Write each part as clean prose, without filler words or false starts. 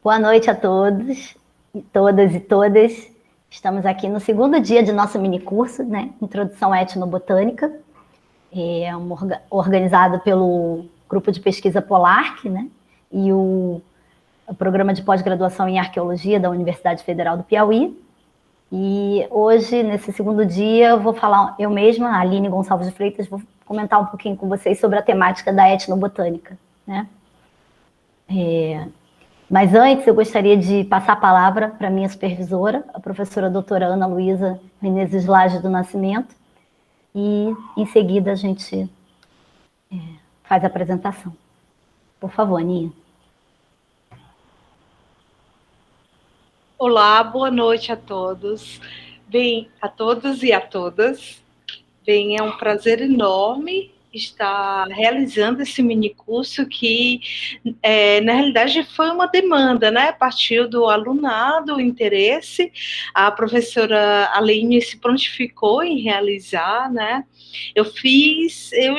Boa noite a todos, todas e todas. Estamos aqui no segundo dia de nosso minicurso, né? Introdução à Etnobotânica, organizado pelo Grupo de Pesquisa POLARC, né? E o Programa de Pós-Graduação em Arqueologia da Universidade Federal do Piauí. E hoje, nesse segundo dia, eu vou falar, eu mesma, a Aline Gonçalves de Freitas, vou comentar um pouquinho com vocês sobre a temática da etnobotânica, né? Mas antes, eu gostaria de passar a palavra para a minha supervisora, a professora doutora Ana Luísa Menezes Lage do Nascimento, e em seguida a gente faz a apresentação. Por favor, Aninha. Olá, boa noite a todos. Bem, a todos e a todas. Bem, é um prazer enorme estar realizando esse minicurso que, na realidade, foi uma demanda, né? Partiu do alunado, o interesse. A professora Aline se prontificou em realizar, né? Eu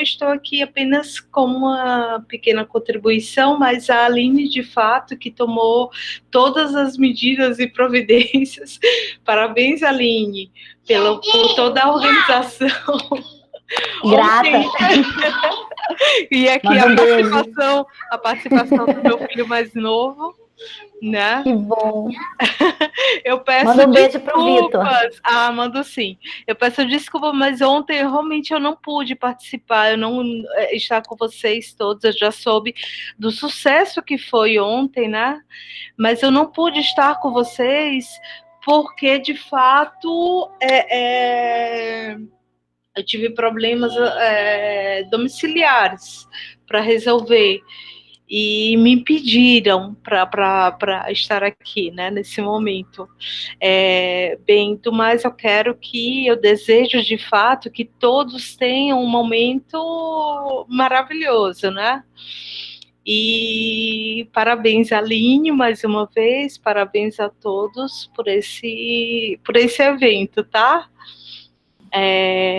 estou aqui apenas com uma pequena contribuição, mas a Aline, de fato, que tomou todas as medidas e providências. Parabéns, Aline, por toda a organização. Grata. E aqui a participação do meu filho mais novo, né? Que bom. Eu peço Manda um beijo pro Vitor. Mando sim. Eu peço desculpa, mas ontem realmente eu não pude participar, eu não estar com vocês todos, eu já soube do sucesso que foi ontem, né? Mas eu não pude estar com vocês porque, de fato, eu tive problemas domiciliares para resolver e me impediram para estar aqui, né, nesse momento. Bem, do mais eu desejo de fato que todos tenham um momento maravilhoso, né? E parabéns, Aline, mais uma vez, parabéns a todos por esse evento, tá?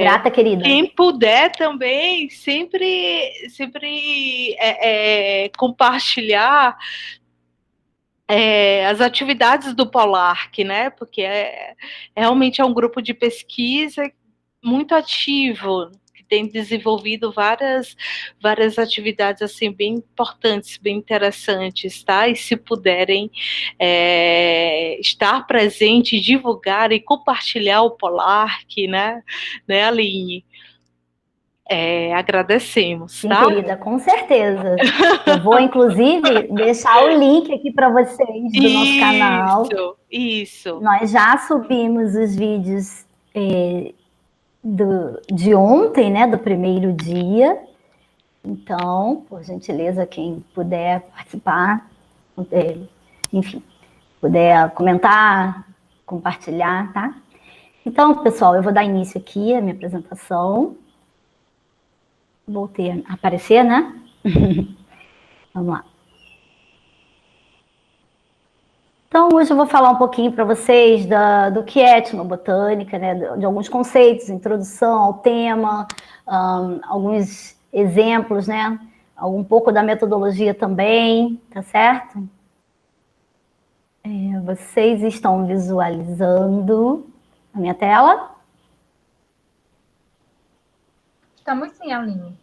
Grata, querida. Quem puder também, sempre compartilhar as atividades do POLARC, né? Porque realmente é um grupo de pesquisa muito ativo, que tem desenvolvido várias atividades assim bem importantes, bem interessantes, tá? E se puderem estar presente, divulgar e compartilhar o POLARC, né, Aline? Agradecemos, Sim, tá? querida, com certeza. Eu vou, inclusive, deixar o link aqui para vocês do nosso canal. Isso. Nós já subimos os vídeos de ontem, né, do primeiro dia. Então, por gentileza, quem puder participar, enfim, puder comentar, compartilhar, tá? Então, pessoal, eu vou dar início aqui à minha apresentação. Voltei a aparecer, né? Vamos lá. Então, hoje eu vou falar um pouquinho para vocês do que é etnobotânica, né? De alguns conceitos, introdução ao tema, alguns exemplos, né? Um pouco da metodologia também, tá certo? Vocês estão visualizando a minha tela? Estamos sim, Aline.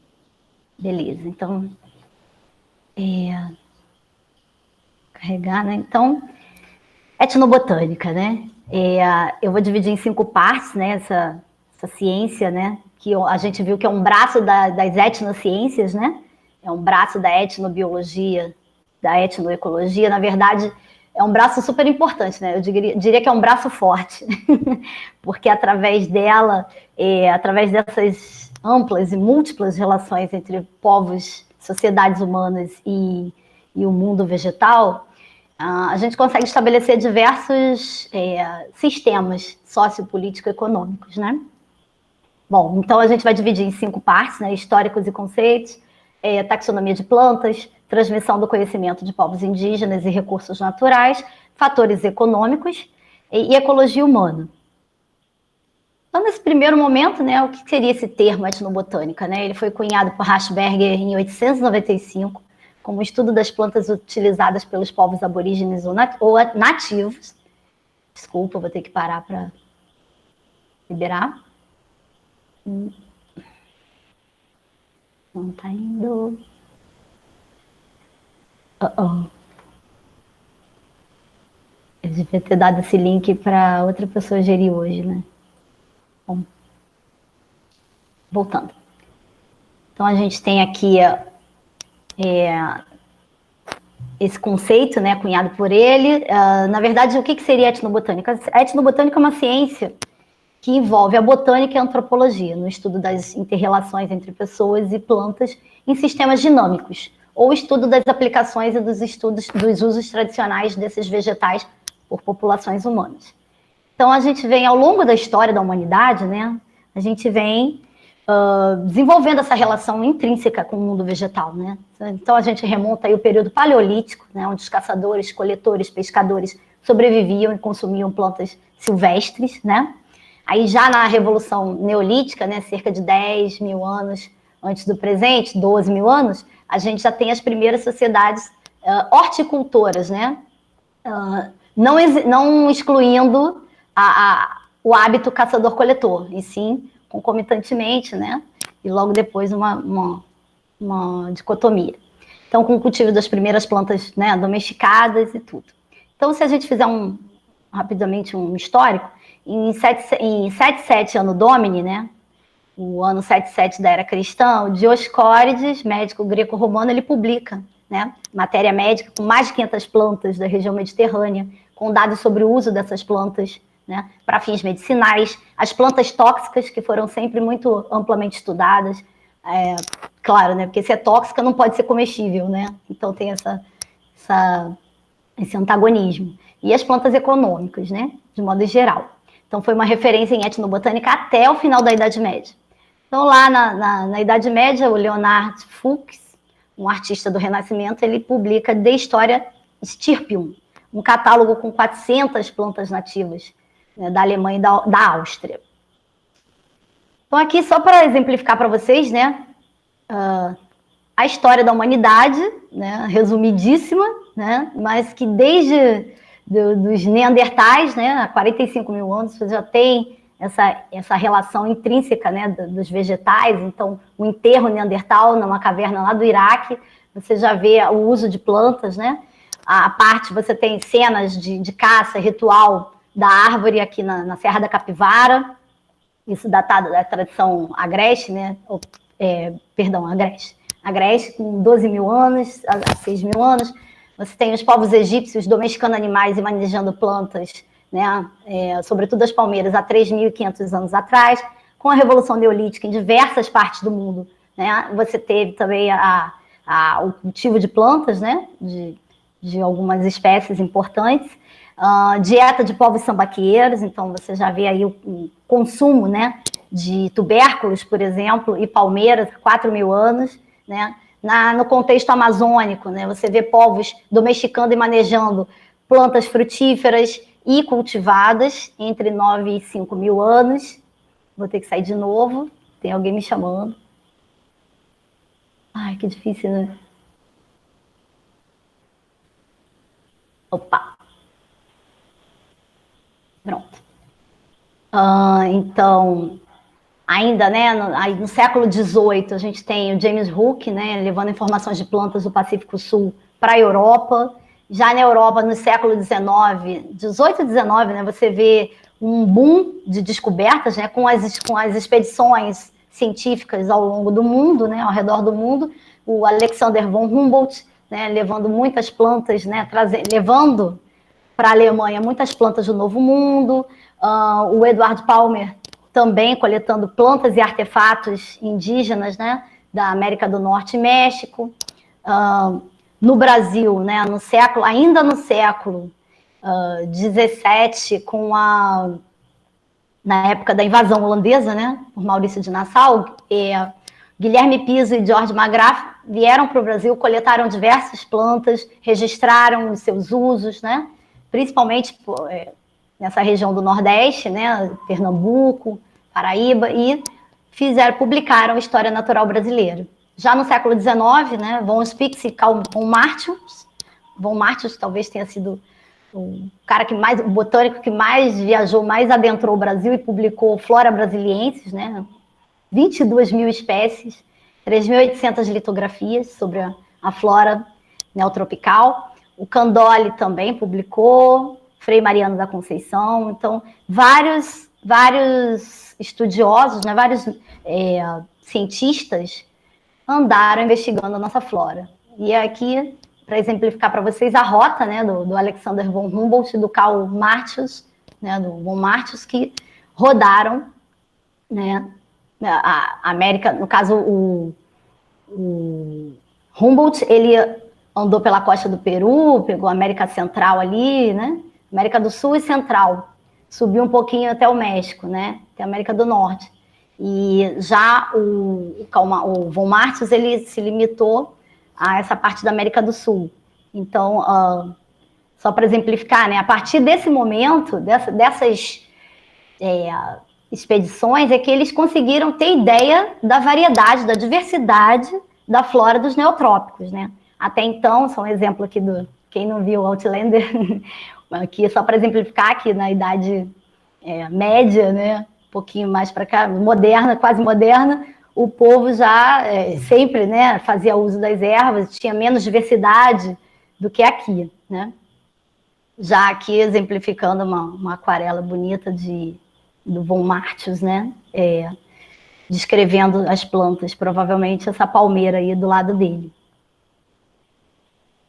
Beleza, então... carregar, né? Então, etnobotânica, né? Eu vou dividir em 5 partes, né? Essa ciência, né? Que a gente viu que é um braço das etnociências, né? É um braço da etnobiologia, da etnoecologia. Na verdade, é um braço super importante, né? Eu diria que é um braço forte, porque através dela, através dessas amplas e múltiplas relações entre povos, sociedades humanas e o mundo vegetal, a gente consegue estabelecer diversos sistemas sociopolítico-econômicos, né? Bom, então a gente vai dividir em 5 partes, né? Históricos e conceitos, taxonomia de plantas, transmissão do conhecimento de povos indígenas e recursos naturais, fatores econômicos e ecologia humana. Então, nesse primeiro momento, né, o que seria esse termo etnobotânica, né? Ele foi cunhado por Rashberger em 1895, como o estudo das plantas utilizadas pelos povos aborígenes ou nativos. Desculpa, vou ter que parar para liberar. Não está indo. Eu devia ter dado esse link para outra pessoa gerir hoje, né? Bom, voltando. Então, a gente tem aqui esse conceito, né, cunhado por ele. Na verdade, o que seria a etnobotânica? A etnobotânica é uma ciência que envolve a botânica e a antropologia, no estudo das inter-relações entre pessoas e plantas em sistemas dinâmicos, ou estudo das aplicações e dos usos tradicionais desses vegetais por populações humanas. Então, a gente vem, ao longo da história da humanidade, né, a gente vem desenvolvendo essa relação intrínseca com o mundo vegetal, né? Então, a gente remonta aí o período paleolítico, né, onde os caçadores, coletores, pescadores sobreviviam e consumiam plantas silvestres, né? Aí, já na Revolução Neolítica, né, cerca de 10 mil anos antes do presente, 12 mil anos, a gente já tem as primeiras sociedades horticultoras, né? Não excluindo o hábito caçador-coletor, e sim concomitantemente, né? E logo depois uma dicotomia. Então, com o cultivo das primeiras plantas, né, domesticadas e tudo. Então, se a gente fizer rapidamente um histórico, em 77 Anno Domini, né, o ano 77 da era cristã, o Dioscórides, médico greco-romano, ele publica, né, matéria médica com mais de 500 plantas da região mediterrânea, com dados sobre o uso dessas plantas, né, para fins medicinais, as plantas tóxicas, que foram sempre muito amplamente estudadas, claro, né, porque se é tóxica não pode ser comestível, né, então tem esse antagonismo. E as plantas econômicas, né, de modo geral. Então foi uma referência em etnobotânica até o final da Idade Média. Então lá na Idade Média, o Leonard Fuchs, um artista do Renascimento, ele publica De Historia Stirpium, um catálogo com 400 plantas nativas, né, da Alemanha e da Áustria. Então aqui, só para exemplificar para vocês, né, a história da humanidade, né, resumidíssima, né, mas que desde dos neandertais, né, há 45 mil anos, você já tem essa relação intrínseca, né, dos vegetais. Então, o enterro neandertal numa caverna lá do Iraque, você já vê o uso de plantas, né? A parte, você tem cenas de caça, ritual da árvore aqui na Serra da Capivara, isso datado da tradição agreste, né? Agreste, com 12 mil anos, a 6 mil anos. Você tem os povos egípcios domesticando animais e manejando plantas, né, sobretudo as palmeiras, há 3.500 anos atrás. Com a Revolução Neolítica, em diversas partes do mundo, né, você teve também o cultivo de plantas, né, de algumas espécies importantes. Dieta de povos sambaqueiros, então você já vê aí o consumo, né, de tubérculos, por exemplo, e palmeiras, há 4 mil anos, né. No contexto amazônico, né, você vê povos domesticando e manejando plantas frutíferas e cultivadas entre 9 e 5 mil anos. Vou ter que sair de novo, tem alguém me chamando. Ai, que difícil, né? Opa! Pronto. Então, ainda, né, no século XVIII, a gente tem o James Hook, né, levando informações de plantas do Pacífico Sul para a Europa. Já na Europa, no século XIX, 18 e 19, né, você vê um boom de descobertas, né, com as expedições científicas ao longo do mundo, né, ao redor do mundo. O Alexander von Humboldt, né, levando muitas plantas, né, levando para a Alemanha muitas plantas do Novo Mundo. O Edward Palmer também coletando plantas e artefatos indígenas, né, da América do Norte e México. No Brasil, né, ainda no século XVII, na época da invasão holandesa, né, por Maurício de Nassau, Guilherme Piso e George Magrath vieram para o Brasil, coletaram diversas plantas, registraram os seus usos, né, principalmente nessa região do Nordeste, né, Pernambuco, Paraíba, e publicaram a História Natural Brasileira. já no século XIX, né, von Spix e Karl von Martius. Von Martius talvez tenha sido o botânico que mais viajou, mais adentrou o Brasil e publicou Flora Brasiliensis, né, 22 mil espécies, 3.800 litografias sobre a flora neotropical. O Candolle também publicou, Frei Mariano da Conceição. Então, vários estudiosos, né, vários cientistas andaram investigando a nossa flora. E aqui, para exemplificar para vocês, a rota, né, do Alexander von Humboldt, do Karl Martius, né, do von Martius, que rodaram, né, a América, no caso, o Humboldt, ele andou pela costa do Peru, pegou a América Central ali, né, América do Sul e Central, subiu um pouquinho até o México, né, até a América do Norte. E já o von Martius, ele se limitou a essa parte da América do Sul. Então, só para exemplificar, né, a partir desse momento, dessas expedições, é que eles conseguiram ter ideia da variedade, da diversidade da flora dos neotrópicos, né? Até então, só um exemplo aqui quem não viu Outlander, aqui só para exemplificar, aqui na Idade Média, né, um pouquinho mais para cá, moderna, quase moderna, o povo já sempre, né, fazia uso das ervas, tinha menos diversidade do que aqui, né? Já aqui exemplificando uma aquarela bonita do von Martius, né, descrevendo as plantas, provavelmente essa palmeira aí do lado dele.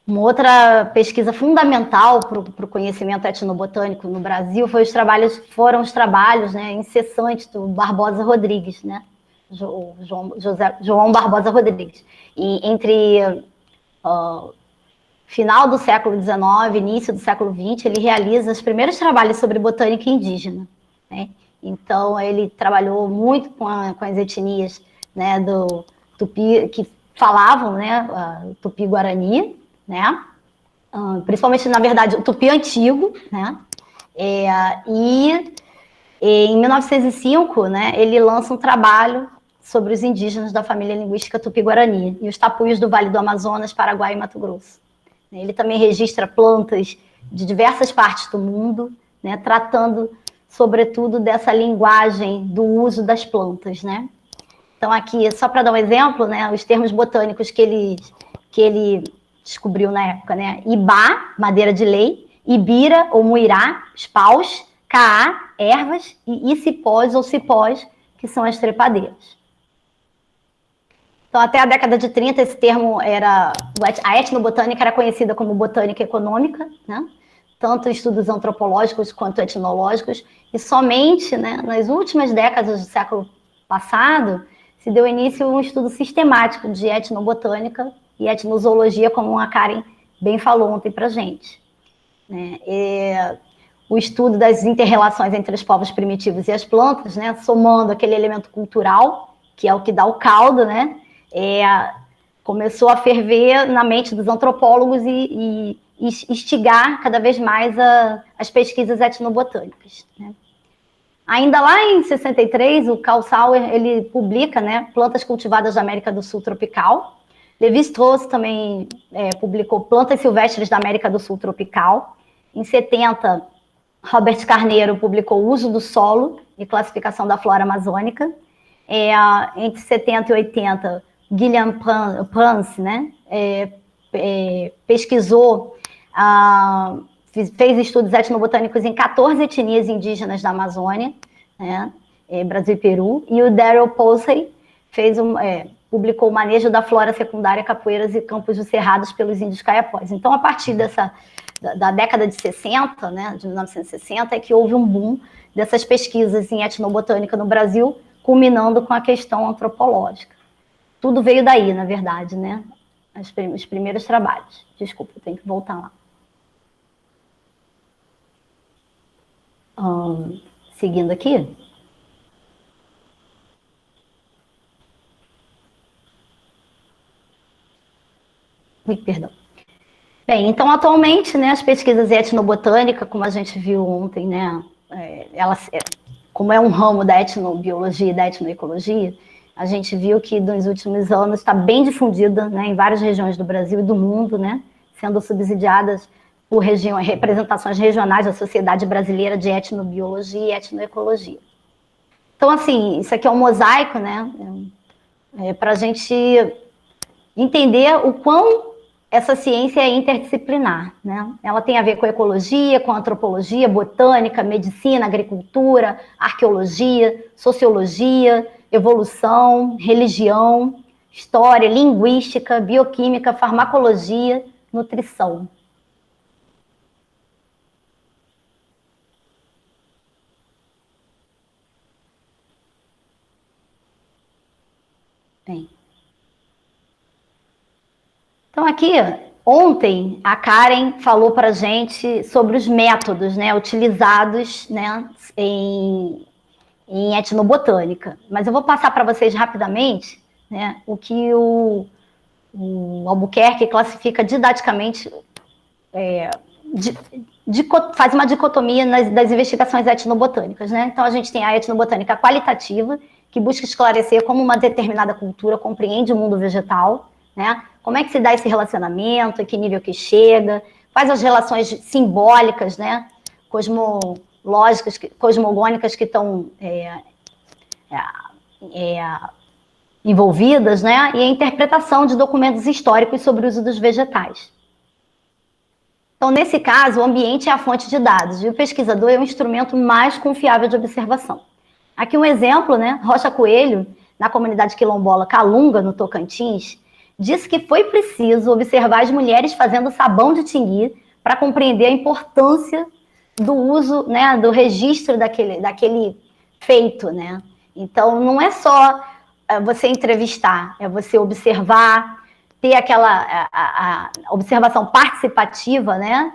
Uma outra pesquisa fundamental para o conhecimento etnobotânico no Brasil foram os trabalhos, né, incessantes do Barbosa Rodrigues, né, João Barbosa Rodrigues. E entre final do século XIX, início do século XX, ele realiza os primeiros trabalhos sobre botânica indígena, né? Então, ele trabalhou muito com as etnias, né, do Tupi, que falavam, né, Tupi-Guarani, né? Principalmente, na verdade, o Tupi antigo, né? E em 1905, né, ele lança um trabalho sobre os indígenas da família linguística Tupi-Guarani e os tapuios do Vale do Amazonas, Paraguai e Mato Grosso. Ele também registra plantas de diversas partes do mundo, né, tratando, sobretudo, dessa linguagem do uso das plantas, né? Então, aqui, só para dar um exemplo, né, os termos botânicos que ele descobriu na época, né? Ibá, madeira de lei, ibira ou muirá, os paus, caá, ervas, e icipós ou cipós, que são as trepadeiras. Então, até a década de 30, esse termo a etnobotânica era conhecida como botânica econômica, né? Tanto estudos antropológicos quanto etnológicos, e somente, né, nas últimas décadas do século passado se deu início a um estudo sistemático de etnobotânica e etnozoologia, como a Karen bem falou ontem para a gente, né? O estudo das interrelações entre os povos primitivos e as plantas, né, somando aquele elemento cultural, que é o que dá o caldo, né, começou a ferver na mente dos antropólogos e instigar cada vez mais as pesquisas etnobotânicas, né? Ainda lá em 63, o Carl Sauer, ele publica, né, Plantas cultivadas da América do Sul tropical. Lévi-Strauss também publicou Plantas silvestres da América do Sul tropical. Em 70, Robert Carneiro publicou O uso do solo e classificação da flora amazônica. Entre 70 e 80, Guilhem Prance, né, pesquisou, fez estudos etnobotânicos em 14 etnias indígenas da Amazônia, né, Brasil e Peru, e o Daryl Posey publicou o manejo da flora secundária, capoeiras e campos dos cerrados pelos índios caiapós. Então, a partir da década de 60, né, de 1960, é que houve um boom dessas pesquisas em etnobotânica no Brasil, culminando com a questão antropológica. Tudo veio daí, na verdade, né? Os primeiros trabalhos. Desculpa, eu tenho que voltar lá. Seguindo aqui. Perdão. Bem, então, atualmente, né, as pesquisas em etnobotânica, como a gente viu ontem, né, como é um ramo da etnobiologia e da etnoecologia, A gente viu que nos últimos anos está bem difundida, né, em várias regiões do Brasil e do mundo, né, sendo subsidiadas por representações regionais da Sociedade Brasileira de Etnobiologia e Etnoecologia. Então, assim, isso aqui é um mosaico, né, para a gente entender o quão essa ciência é interdisciplinar, né? Ela tem a ver com ecologia, com antropologia, botânica, medicina, agricultura, arqueologia, sociologia, evolução, religião, história, linguística, bioquímica, farmacologia, nutrição. Bem. Então, aqui, ontem, a Karen falou para a gente sobre os métodos, né, utilizados, né, em etnobotânica. Mas eu vou passar para vocês rapidamente, né, o que o Albuquerque classifica didaticamente, faz uma dicotomia das investigações etnobotânicas, né? Então, a gente tem a etnobotânica qualitativa, que busca esclarecer como uma determinada cultura compreende o mundo vegetal, né? Como é que se dá esse relacionamento, em que nível que chega, quais as relações simbólicas, né, cosmológicas, cosmogônicas que estão envolvidas, né, e a interpretação de documentos históricos sobre o uso dos vegetais. Então, nesse caso, o ambiente é a fonte de dados e o pesquisador é o instrumento mais confiável de observação. Aqui um exemplo, né, Rocha Coelho, na comunidade quilombola Calunga, no Tocantins, disse que foi preciso observar as mulheres fazendo sabão de tingui para compreender a importância do uso, né, do registro daquele feito, né? Então, não é só você entrevistar, é você observar, ter aquela a observação participativa, né?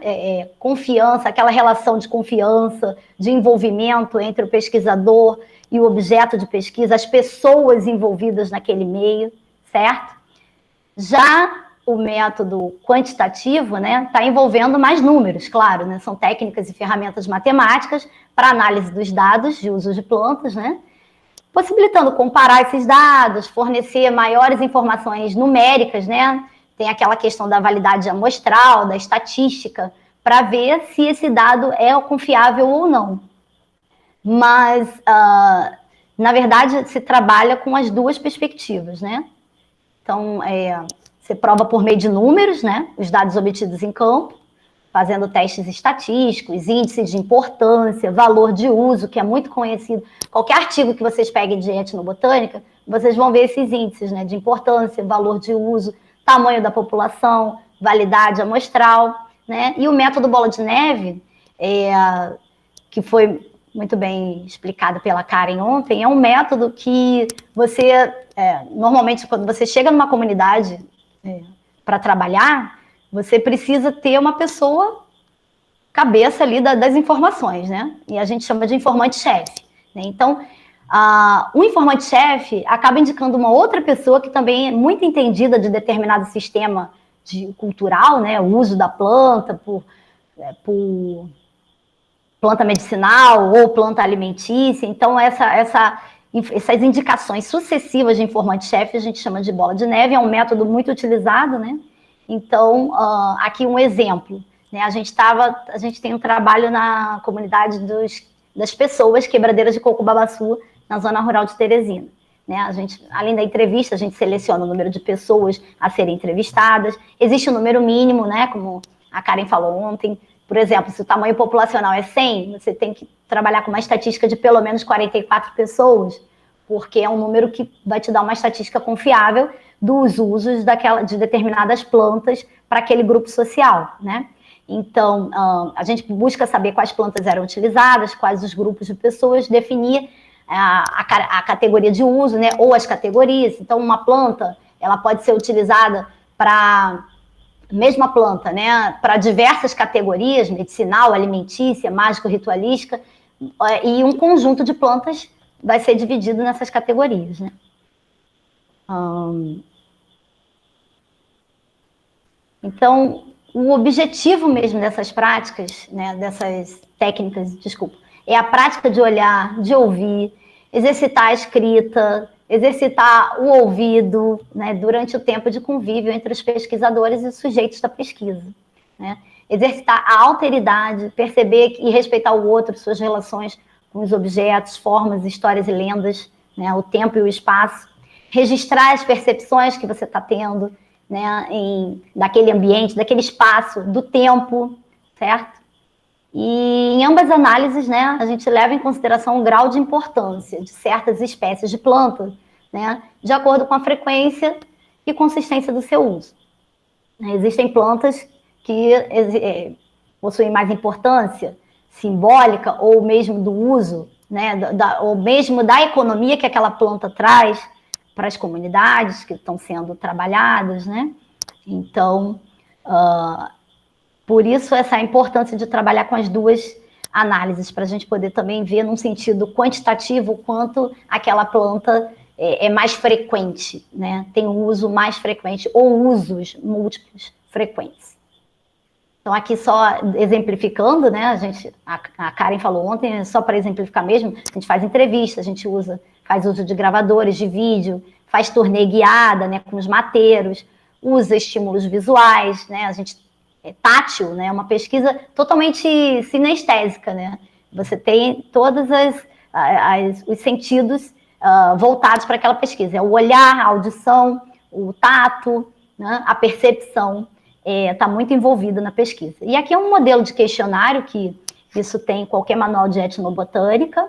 Confiança, aquela relação de confiança, de envolvimento entre o pesquisador e o objeto de pesquisa, as pessoas envolvidas naquele meio, certo? Já o método quantitativo, né, está envolvendo mais números, claro, né, são técnicas e ferramentas matemáticas para análise dos dados de uso de plantas, né, possibilitando comparar esses dados, fornecer maiores informações numéricas, né, tem aquela questão da validade amostral, da estatística, para ver se esse dado é confiável ou não. Mas, na verdade, se trabalha com as duas perspectivas, né? Então, você prova por meio de números, né, os dados obtidos em campo, fazendo testes estatísticos, índices de importância, valor de uso, que é muito conhecido. Qualquer artigo que vocês peguem de etnobotânica, vocês vão ver esses índices, né, de importância, valor de uso, tamanho da população, validade amostral, né? E o método bola de neve, que foi muito bem explicado pela Karen ontem, é um método que você, normalmente, quando você chega numa comunidade para trabalhar, você precisa ter uma pessoa cabeça ali das informações, né? E a gente chama de informante-chefe, né? Então, o informante-chefe acaba indicando uma outra pessoa que também é muito entendida de determinado sistema cultural, né? O uso da planta por planta medicinal ou planta alimentícia. Então, essas indicações sucessivas de informante-chefe a gente chama de bola de neve, é um método muito utilizado, né? Então, aqui um exemplo, né? A gente tem um trabalho na comunidade das pessoas quebradeiras de coco-babaçu, na zona rural de Teresina, né? A gente, além da entrevista, a gente seleciona o número de pessoas a serem entrevistadas, existe um número mínimo, né? Como a Karen falou ontem. Por exemplo, se o tamanho populacional é 100, você tem que trabalhar com uma estatística de pelo menos 44 pessoas, porque é um número que vai te dar uma estatística confiável dos usos de determinadas plantas para aquele grupo social, né? Então, a gente busca saber quais plantas eram utilizadas, quais os grupos de pessoas, definir a categoria de uso, né? Ou as categorias. Então, uma planta, ela pode ser utilizada para mesma planta, né, para diversas categorias, medicinal, alimentícia, mágico-ritualística, e um conjunto de plantas vai ser dividido nessas categorias, né. Então, o objetivo mesmo dessas práticas, né, dessas técnicas, desculpa, é a prática de olhar, de ouvir, exercitar a escrita, exercitar o ouvido, né, durante o tempo de convívio entre os pesquisadores e os sujeitos da pesquisa, né? Exercitar a alteridade, perceber e respeitar o outro, suas relações com os objetos, formas, histórias e lendas, né, o tempo e o espaço, registrar as percepções que você está tendo, né, daquele ambiente, daquele espaço, do tempo, certo? E em ambas as análises, né, a gente leva em consideração o grau de importância de certas espécies de plantas, né, de acordo com a frequência e consistência do seu uso. Existem plantas que possuem mais importância simbólica ou mesmo do uso, né, ou mesmo da economia que aquela planta traz para as comunidades que estão sendo trabalhadas, né? Então, por isso essa importância de trabalhar com as duas análises, para a gente poder também ver num sentido quantitativo o quanto aquela planta é mais frequente, né? Tem um uso mais frequente ou usos múltiplos frequentes. Então, aqui só exemplificando, né? A Karen falou ontem, só para exemplificar mesmo, a gente faz entrevista, a gente faz uso de gravadores de vídeo, faz turnê guiada, né, com os mateiros, usa estímulos visuais, né? A gente tátil, né? Uma pesquisa totalmente sinestésica, né? Você tem todos os sentidos voltados para aquela pesquisa. É o olhar, a audição, o tato, né? A percepção está muito envolvida na pesquisa. E aqui é um modelo de questionário que isso tem em qualquer manual de etnobotânica.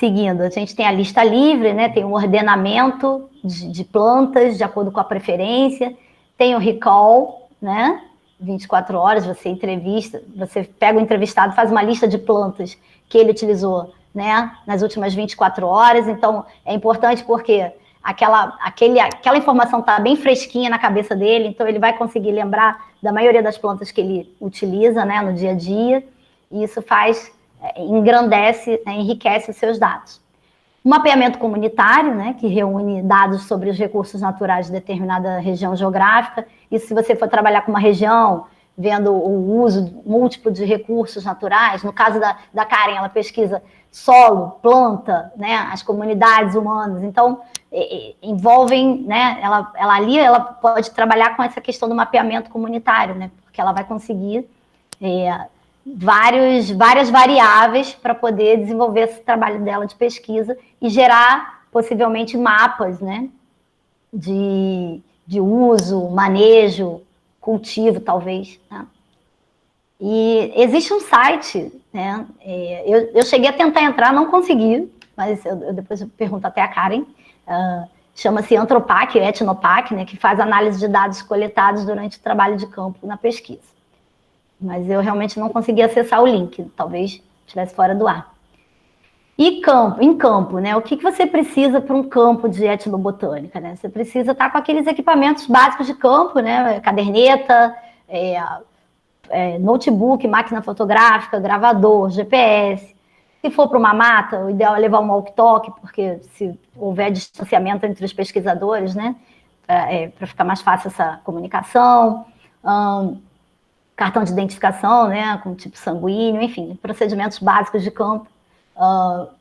Seguindo, a gente tem a lista livre, né? Tem um ordenamento de plantas de acordo com a preferência, tem o recall, né? 24 horas, você entrevista, você pega o entrevistado, faz uma lista de plantas que ele utilizou, né, nas últimas 24 horas. Então, é importante porque aquela informação está bem fresquinha na cabeça dele, então ele vai conseguir lembrar da maioria das plantas que ele utiliza, né, no dia a dia, e isso engrandece, né, enriquece os seus dados. O mapeamento comunitário, né, que reúne dados sobre os recursos naturais de determinada região geográfica. E se você for trabalhar com uma região, vendo o uso múltiplo de recursos naturais, no caso da Karen, ela pesquisa solo, planta, né, as comunidades humanas. Então, envolvem, né, ela pode trabalhar com essa questão do mapeamento comunitário, né, porque ela vai conseguir várias variáveis para poder desenvolver esse trabalho dela de pesquisa e gerar, possivelmente, mapas, né, de uso, manejo, cultivo, talvez, né? E existe um site, né, eu cheguei a tentar entrar, não consegui, mas eu depois pergunto até a Karen, chama-se Antropac, Etnopac, né, que faz análise de dados coletados durante o trabalho de campo na pesquisa. Mas eu realmente não consegui acessar o link, talvez estivesse fora do ar. E em campo, né? O que você precisa para um campo de etnobotânica, né? Você precisa estar com aqueles equipamentos básicos de campo, né? Caderneta, notebook, máquina fotográfica, gravador, GPS. Se for para uma mata, o ideal é levar um walkie-talkie, porque se houver distanciamento entre os pesquisadores, né? Para ficar mais fácil essa comunicação. Cartão de identificação, né, com tipo sanguíneo, enfim, procedimentos básicos de campo,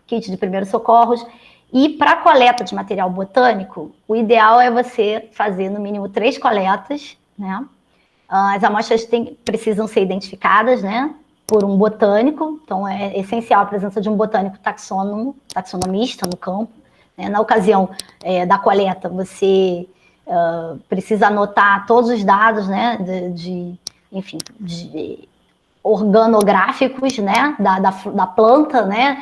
kit de primeiros socorros. E para a coleta de material botânico, o ideal é você fazer no mínimo 3 coletas, né? As amostras precisam ser identificadas, né, por um botânico, então é essencial a presença de um botânico taxonomista no campo, né? Na ocasião da coleta, você precisa anotar todos os dados, né, enfim, de organográficos, né, da planta, né?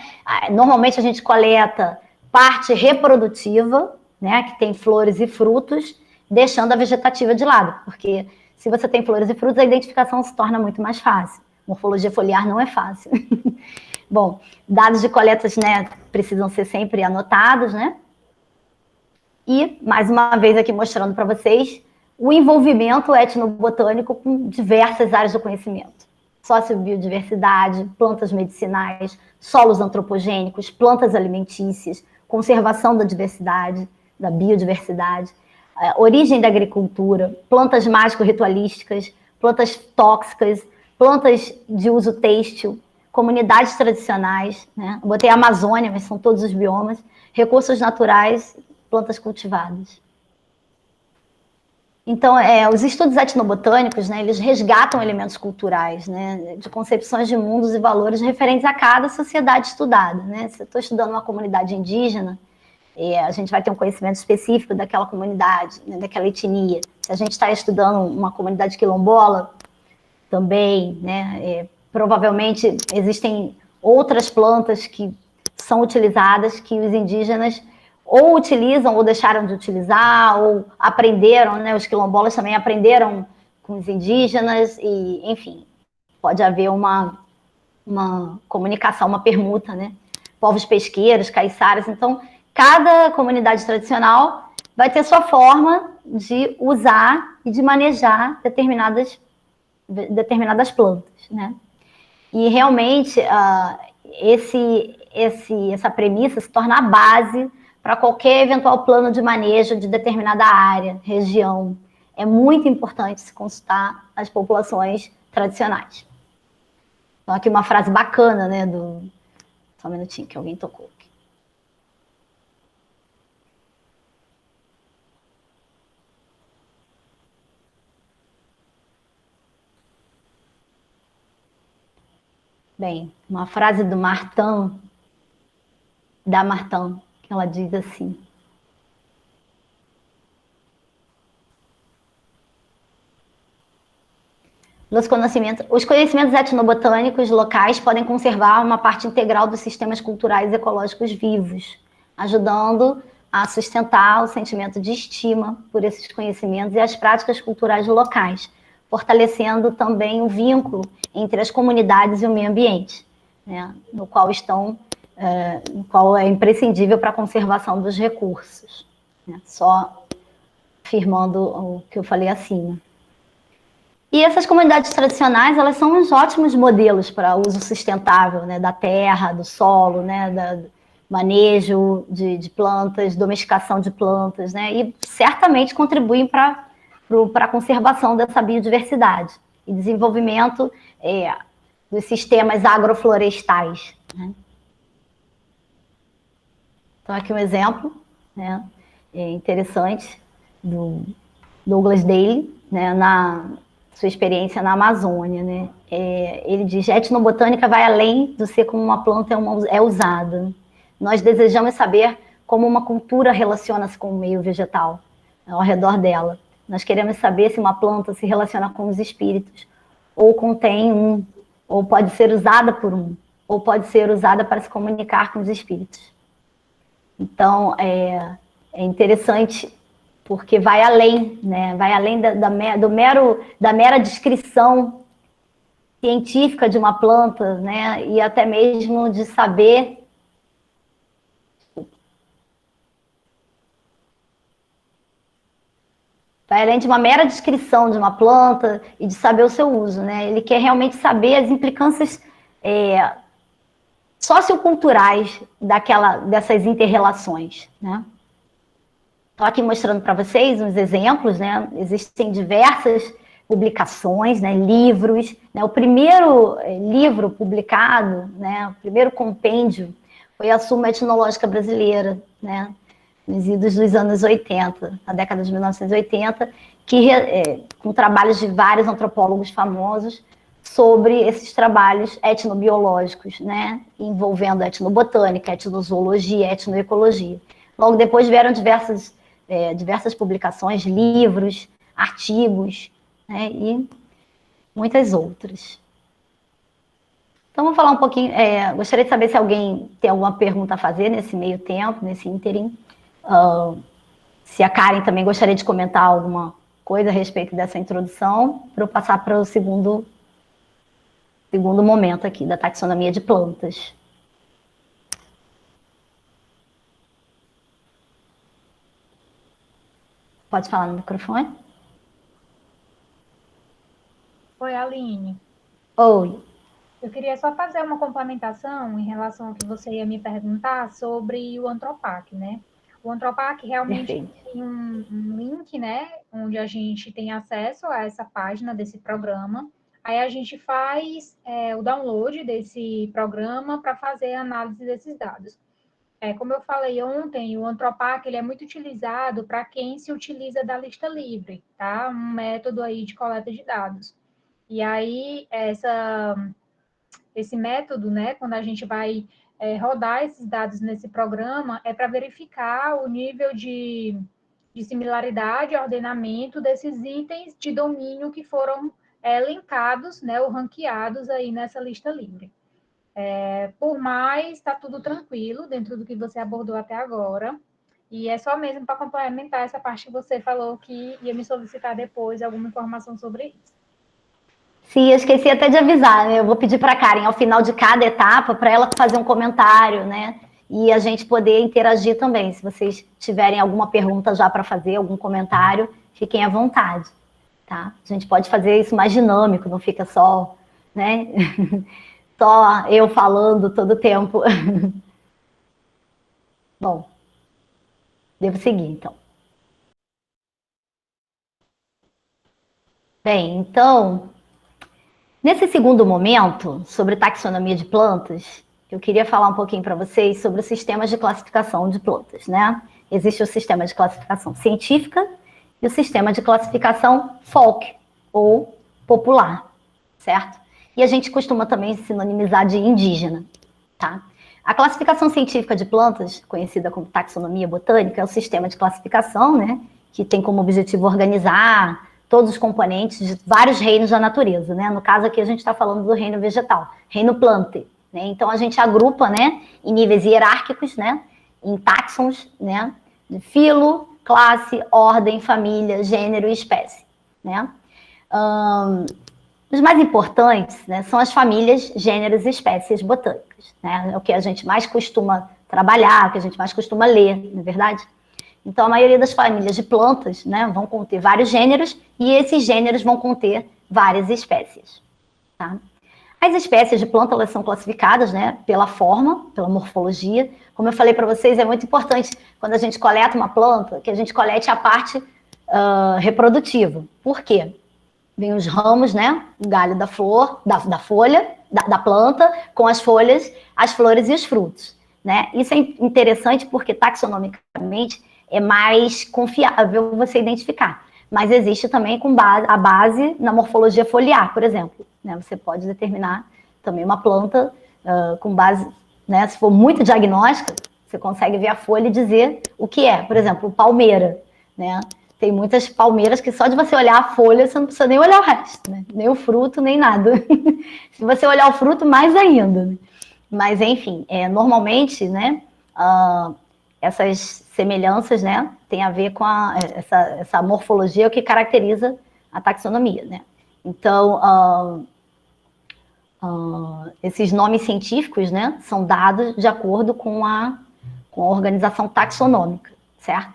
Normalmente a gente coleta parte reprodutiva, né, que tem flores e frutos, deixando a vegetativa de lado, porque se você tem flores e frutos, a identificação se torna muito mais fácil. Morfologia foliar não é fácil. Bom, dados de coletas, né, precisam ser sempre anotados, né? E, mais uma vez aqui mostrando para vocês, o envolvimento etnobotânico com diversas áreas do conhecimento. Sociobiodiversidade, plantas medicinais, solos antropogênicos, plantas alimentícias, conservação da diversidade, da biodiversidade, origem da agricultura, plantas mágico-ritualísticas, plantas tóxicas, plantas de uso têxtil, comunidades tradicionais, né? Eu botei Amazônia, mas são todos os biomas, recursos naturais, plantas cultivadas. Então, os estudos etnobotânicos, né, eles resgatam elementos culturais, né, de concepções de mundos e valores referentes a cada sociedade estudada. Né? Se eu estou estudando uma comunidade indígena, a gente vai ter um conhecimento específico daquela comunidade, né, daquela etnia. Se a gente está estudando uma comunidade quilombola, também, né, provavelmente existem outras plantas que são utilizadas que os indígenas ou utilizam ou deixaram de utilizar, ou aprenderam, né? Os quilombolas também aprenderam com os indígenas, e, enfim, pode haver uma comunicação, uma permuta, né? Povos pesqueiros, caiçaras. Então, cada comunidade tradicional vai ter sua forma de usar e de manejar determinadas plantas, né? E realmente essa premissa se torna a base para qualquer eventual plano de manejo de determinada área, região. É muito importante se consultar as populações tradicionais. Então, aqui uma frase bacana, né, Só um minutinho, que alguém tocou aqui. Bem, uma frase do Martin, que ela diz assim: os conhecimentos etnobotânicos locais podem conservar uma parte integral dos sistemas culturais e ecológicos vivos, ajudando a sustentar o sentimento de estima por esses conhecimentos e as práticas culturais locais, fortalecendo também o vínculo entre as comunidades e o meio ambiente, né, no qual é imprescindível para a conservação dos recursos, né, só afirmando o que eu falei acima. E essas comunidades tradicionais, elas são uns ótimos modelos para uso sustentável, né, da terra, do solo, né, manejo de plantas, domesticação de plantas, né, e certamente contribuem para a conservação dessa biodiversidade e desenvolvimento dos sistemas agroflorestais. Né. Então, aqui um exemplo, né, interessante do Douglas Daly, né, na sua experiência na Amazônia, né? Ele diz: a etnobotânica vai além do ser como uma planta é usada. Nós desejamos saber como uma cultura relaciona-se com o meio vegetal ao redor dela. Nós queremos saber se uma planta se relaciona com os espíritos, ou contém ou pode ser usada por ou pode ser usada para se comunicar com os espíritos. Então, é interessante, porque vai além, né? Vai além da mera descrição científica de uma planta, né? E até mesmo de saber vai além de uma mera descrição de uma planta e de saber o seu uso, né? Ele quer realmente saber as implicâncias socioculturais dessas inter-relações, né? Estou aqui mostrando para vocês uns exemplos, né? Existem diversas publicações, né? Livros, né? O primeiro livro publicado, né? O primeiro compêndio foi a Suma Etnológica Brasileira, né? Nos idos dos anos 80, na década de 1980, com trabalhos de vários antropólogos famosos sobre esses trabalhos etnobiológicos, né? Envolvendo etnobotânica, etnozoologia, etnoecologia. Logo depois vieram diversas publicações, livros, artigos, né, e muitas outras. Então, vamos falar um pouquinho. Gostaria de saber se alguém tem alguma pergunta a fazer nesse meio tempo, nesse ínterim. Se a Karen também gostaria de comentar alguma coisa a respeito dessa introdução, para eu passar para o segundo momento aqui, da taxonomia de plantas. Pode falar no microfone? Oi, Aline. Oi. Eu queria só fazer uma complementação em relação ao que você ia me perguntar sobre o Anthropac, né? O Anthropac realmente tem um link, né? Onde a gente tem acesso a essa página desse programa. Aí a gente faz o download desse programa para fazer a análise desses dados. Como eu falei ontem, o Anthropac ele é muito utilizado para quem se utiliza da lista livre, tá? Um método aí de coleta de dados. E aí, esse método, né, quando a gente vai rodar esses dados nesse programa, é para verificar o nível de similaridade e ordenamento desses itens de domínio que foram elencados, né, ou ranqueados aí nessa lista livre. Por mais, está tudo tranquilo dentro do que você abordou até agora, e é só mesmo para complementar essa parte que você falou que ia me solicitar depois alguma informação sobre isso. Sim, eu esqueci até de avisar, né? Eu vou pedir para a Karen, ao final de cada etapa, para ela fazer um comentário, né? E a gente poder interagir também. Se vocês tiverem alguma pergunta já para fazer, algum comentário, fiquem à vontade, tá? A gente pode fazer isso mais dinâmico, não fica só, né? Só eu falando todo o tempo. Bom, devo seguir, então. Bem, então, nesse segundo momento, sobre taxonomia de plantas, eu queria falar um pouquinho para vocês sobre os sistemas de classificação de plantas, né? Existe o sistema de classificação científica e o sistema de classificação folk, ou popular, certo? E a gente costuma também sinonimizar de indígena, tá? A classificação científica de plantas, conhecida como taxonomia botânica, é o sistema de classificação, né? Que tem como objetivo organizar todos os componentes de vários reinos da natureza, né? No caso aqui a gente está falando do reino vegetal, reino plante, né? Então a gente agrupa, né, em níveis hierárquicos, né, em táxons, né, de filo, classe, ordem, família, gênero e espécie, né? Os mais importantes, né, são as famílias, gêneros e espécies botânicas, né? É o que a gente mais costuma trabalhar, o que a gente mais costuma ler, não é verdade? Então, a maioria das famílias de plantas, né, vão conter vários gêneros e esses gêneros vão conter várias espécies. Tá? As espécies de planta, elas são classificadas, né, pela forma, pela morfologia. Como eu falei para vocês, é muito importante, quando a gente coleta uma planta, que a gente colete a parte reprodutiva. Por quê? Vem os ramos, né, o galho da flor, da folha, da planta, com as folhas, as flores e os frutos. Né? Isso é interessante porque, taxonomicamente, é mais confiável você identificar. Mas existe também a base na morfologia foliar, por exemplo. Né? Você pode determinar também uma planta com base, né? Se for muito diagnóstica, você consegue ver a folha e dizer o que é. Por exemplo, palmeira. Né? Tem muitas palmeiras que só de você olhar a folha, você não precisa nem olhar o resto. Né? Nem o fruto, nem nada. Se você olhar o fruto, mais ainda. Né? Mas, enfim, normalmente, né, essas semelhanças, né, tem a ver com essa morfologia, o que caracteriza a taxonomia, né? Então, esses nomes científicos, né, são dados de acordo com a organização taxonômica, certo?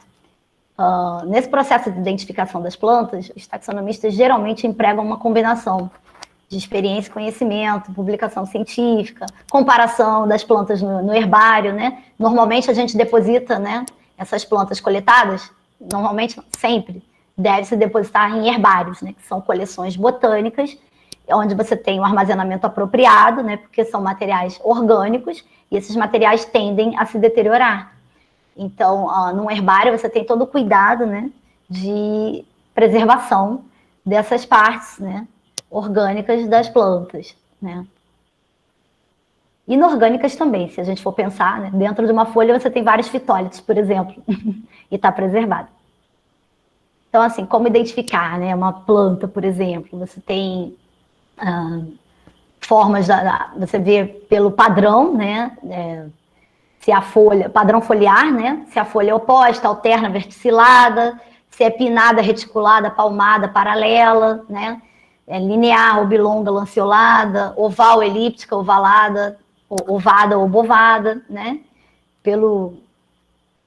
Nesse processo de identificação das plantas, os taxonomistas geralmente empregam uma combinação de experiência e conhecimento, publicação científica, comparação das plantas no herbário, né? Normalmente a gente deposita, né, essas plantas coletadas, normalmente, sempre, deve se depositar em herbários, né, que são coleções botânicas, onde você tem um armazenamento apropriado, né, porque são materiais orgânicos, e esses materiais tendem a se deteriorar. Então, num herbário, você tem todo o cuidado, né, de preservação dessas partes, né, orgânicas das plantas, né? Inorgânicas também, se a gente for pensar, né? Dentro de uma folha você tem vários fitólitos, por exemplo, e está preservado. Então, assim, como identificar, né, uma planta, por exemplo? Você tem formas, você vê pelo padrão, né? Se a folha, padrão foliar, né? Se a folha é oposta, alterna, verticilada, se é pinnada, reticulada, palmada, paralela, né? Linear, oblonga, lanceolada, oval, elíptica, ovalada, ovada ou bovada, né?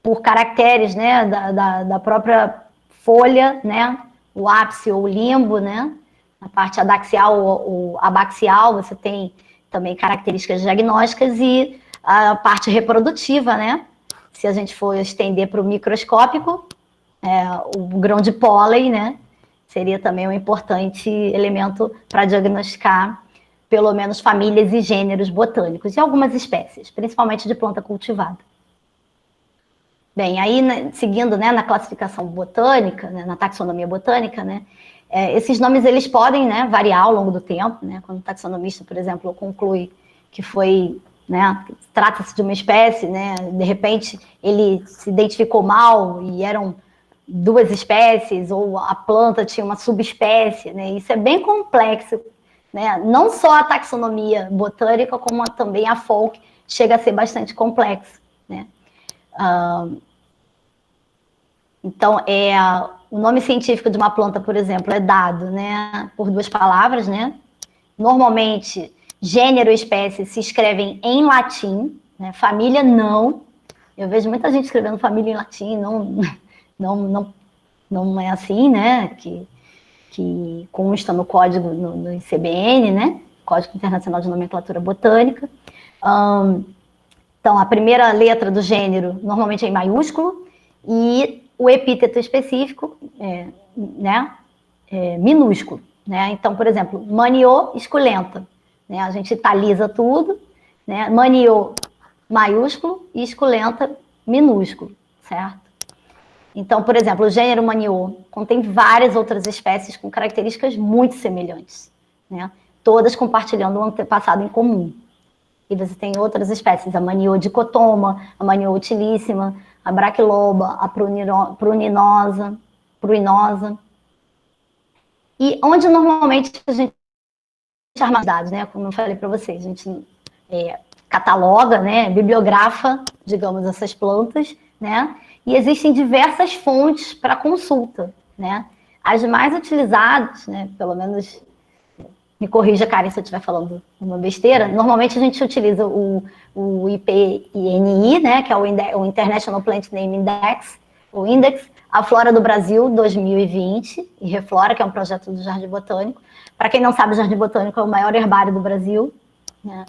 Por caracteres, né? Da própria folha, né? O ápice ou o limbo, né? Na parte adaxial ou abaxial, você tem também características diagnósticas e a parte reprodutiva, né? Se a gente for estender para o microscópico, o grão de pólen, né? seria também um importante elemento para diagnosticar, pelo menos, famílias e gêneros botânicos, e algumas espécies, principalmente de planta cultivada. Bem, aí, né, seguindo, né, na classificação botânica, né, na taxonomia botânica, né, esses nomes eles podem, né, variar ao longo do tempo, né, quando o taxonomista, por exemplo, conclui que foi, né, trata-se de uma espécie, né, de repente ele se identificou mal e eram duas espécies, ou a planta tinha uma subespécie, né, isso é bem complexo, né, não só a taxonomia botânica, como também a folk chega a ser bastante complexo, né. Então, o nome científico de uma planta, por exemplo, é dado, né, por duas palavras, né? Normalmente, gênero e espécie se escrevem em latim, né? Família não. Eu vejo muita gente escrevendo família em latim, não é assim, né? Que consta no código, no ICBN, né? Código Internacional de Nomenclatura Botânica. Então, a primeira letra do gênero normalmente é em maiúsculo e o epíteto específico minúsculo. Né? Então, por exemplo, maniô esculenta. Né? A gente italiza tudo, né? Maniô maiúsculo e esculenta minúsculo, certo? Então, por exemplo, o gênero maniô contém várias outras espécies com características muito semelhantes, né? Todas compartilhando um antepassado em comum. E você tem outras espécies, a maniô dicotoma, a maniô utilíssima, a braquiloba, a pruinosa. E onde normalmente a gente armazena dados, né? Como eu falei para vocês, a gente cataloga, né? Bibliografa, digamos, essas plantas, né? E existem diversas fontes para consulta, né? As mais utilizadas, né? Pelo menos me corrija, Karen, se eu estiver falando uma besteira. Normalmente a gente utiliza o IPNI, né, que é o International Plant Name Index, o Index, a Flora do Brasil 2020, e Reflora, que é um projeto do Jardim Botânico. Para quem não sabe, o Jardim Botânico é o maior herbário do Brasil, né?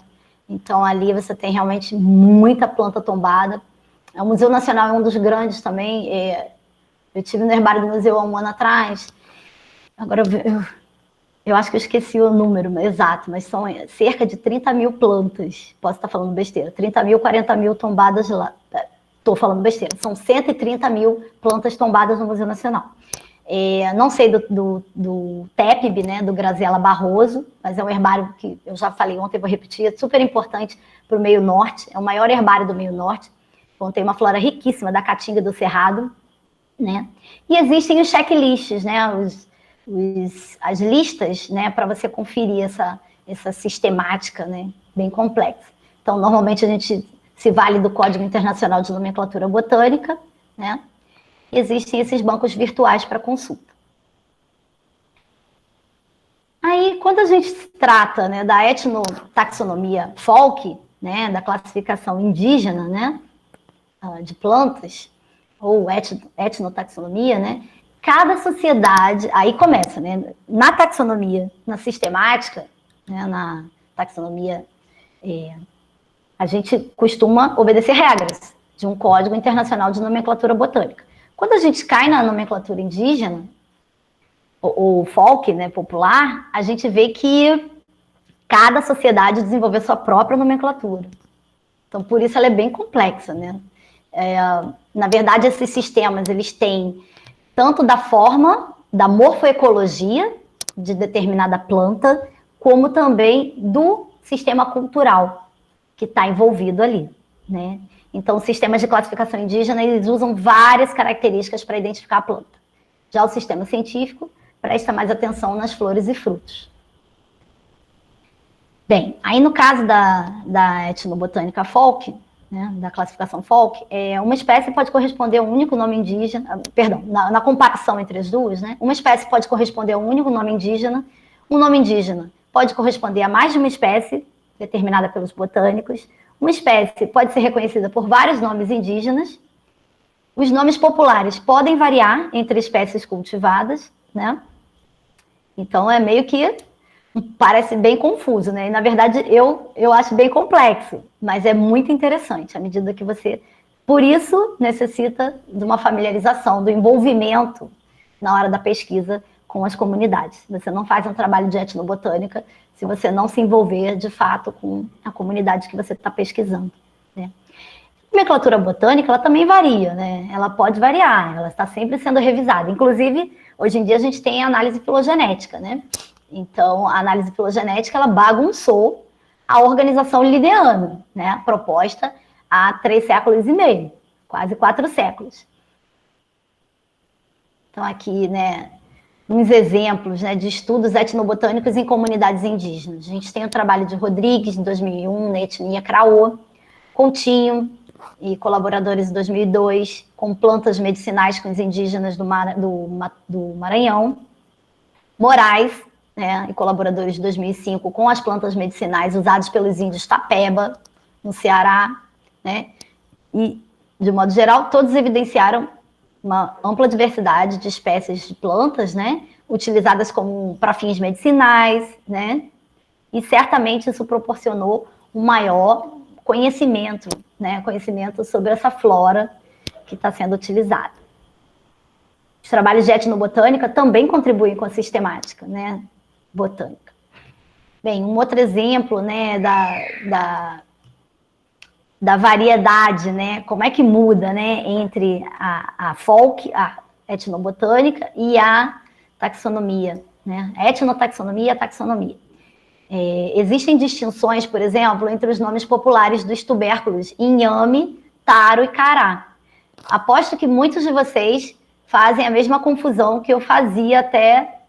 Então ali você tem realmente muita planta tombada. O Museu Nacional é um dos grandes também. Eu estive no herbário do museu há um ano atrás. Agora eu acho que eu esqueci o número exato, mas são cerca de 30 mil plantas. Posso estar falando besteira. 30 mil, 40 mil tombadas lá. Estou falando besteira. São 130 mil plantas tombadas no Museu Nacional. Não sei do TEPB, né, do Graziela Barroso, mas é um herbário que eu já falei ontem, vou repetir, é super importante para o meio norte. É o maior herbário do meio norte. Contém uma flora riquíssima da Caatinga do Cerrado, né? E existem os checklists, né, as listas, né, para você conferir essa sistemática, né, bem complexa. Então, normalmente a gente se vale do Código Internacional de Nomenclatura Botânica, né? E existem esses bancos virtuais para consulta. Aí, quando a gente trata, né, da etnotaxonomia folk, né, da classificação indígena, né, de plantas, ou etnotaxonomia, né, cada sociedade, aí começa, né, na taxonomia, na sistemática, né, na taxonomia, a gente costuma obedecer regras de um Código Internacional de Nomenclatura Botânica. Quando a gente cai na nomenclatura indígena, ou folk, né, popular, a gente vê que cada sociedade desenvolveu sua própria nomenclatura. Então, por isso ela é bem complexa, né? Na verdade, esses sistemas, eles têm tanto da forma, da morfoecologia de determinada planta, como também do sistema cultural que está envolvido ali, né? Então, os sistemas de classificação indígena, eles usam várias características para identificar a planta. Já o sistema científico presta mais atenção nas flores e frutos. Bem, aí no caso da etnobotânica folk, né, da classificação folk, uma espécie pode corresponder a um único nome indígena, perdão, na comparação entre as duas, né, uma espécie pode corresponder a um único nome indígena, um nome indígena pode corresponder a mais de uma espécie, determinada pelos botânicos, uma espécie pode ser reconhecida por vários nomes indígenas, os nomes populares podem variar entre espécies cultivadas, né, então é meio que parece bem confuso, né? E, na verdade, eu acho bem complexo, mas é muito interessante, à medida que você... Por isso, necessita de uma familiarização, do envolvimento na hora da pesquisa com as comunidades. Você não faz um trabalho de etnobotânica se você não se envolver, de fato, com a comunidade que você está pesquisando, né? A nomenclatura botânica, ela também varia, né? Ela pode variar, ela está sempre sendo revisada. Inclusive, hoje em dia, a gente tem a análise filogenética, né? Então, a análise filogenética, ela bagunçou a organização linneana, né? Proposta há 3 séculos e meio, quase 4 séculos. Então, aqui, né, uns exemplos, né, de estudos etnobotânicos em comunidades indígenas. A gente tem o trabalho de Rodrigues, em 2001, na etnia Craô, Coutinho e colaboradores em 2002, com plantas medicinais com os indígenas do Maranhão, Moraes, né, e colaboradores de 2005, com as plantas medicinais usadas pelos índios Tapeba, no Ceará, né, e, de modo geral, todos evidenciaram uma ampla diversidade de espécies de plantas, né, utilizadas para fins medicinais, né, e certamente isso proporcionou um maior conhecimento, né, conhecimento sobre essa flora que está sendo utilizada. Os trabalhos de etnobotânica também contribuem com a sistemática, né, botânica. Bem, um outro exemplo, né, da variedade, né, como é que muda, né, entre a etnobotânica e a taxonomia, né, a etnotaxonomia e a taxonomia. Existem distinções, por exemplo, entre os nomes populares dos tubérculos inhame, taro e cará. Aposto que muitos de vocês fazem a mesma confusão que eu fazia até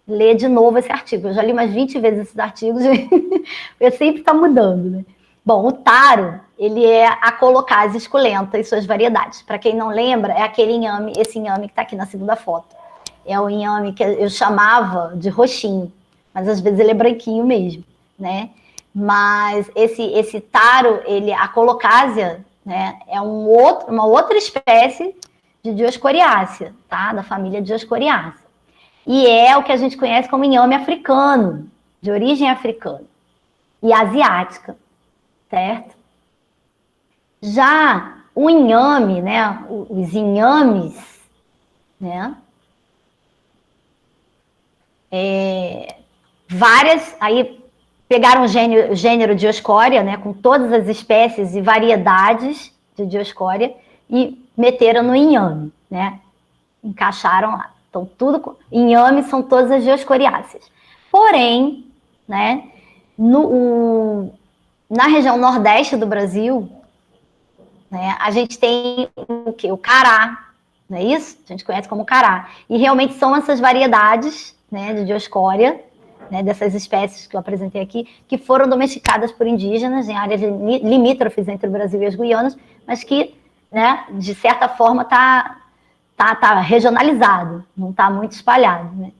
ler de novo esse artigo. Eu já li umas 20 vezes esses artigos e eu sempre está mudando, né? Bom, o taro, ele é a Colocasia esculenta e suas variedades. Para quem não lembra, é aquele inhame, esse inhame que está aqui na segunda foto. É o inhame que eu chamava de roxinho, mas às vezes ele é branquinho mesmo, né? Mas esse taro, a Colocasia, né, é uma outra espécie de Dioscoriácea, tá? Da família Dioscoriácea. E é o que a gente conhece como inhame africano, de origem africana e asiática, certo? Já o inhame, né, os inhames, né, aí pegaram o gênero Dioscória, né, com todas as espécies e variedades de Dioscória e meteram no inhame, né, encaixaram lá. Então, inhame são todas as Dioscoriáceas. Porém, né, na região nordeste do Brasil, né, a gente tem o quê? O cará, não é isso? A gente conhece como cará. E realmente são essas variedades, né, de Dioscória, né, dessas espécies que eu apresentei aqui, que foram domesticadas por indígenas em áreas limítrofes entre o Brasil e as Guianas, mas que, né, de certa forma, tá regionalizado, não está muito espalhado, né?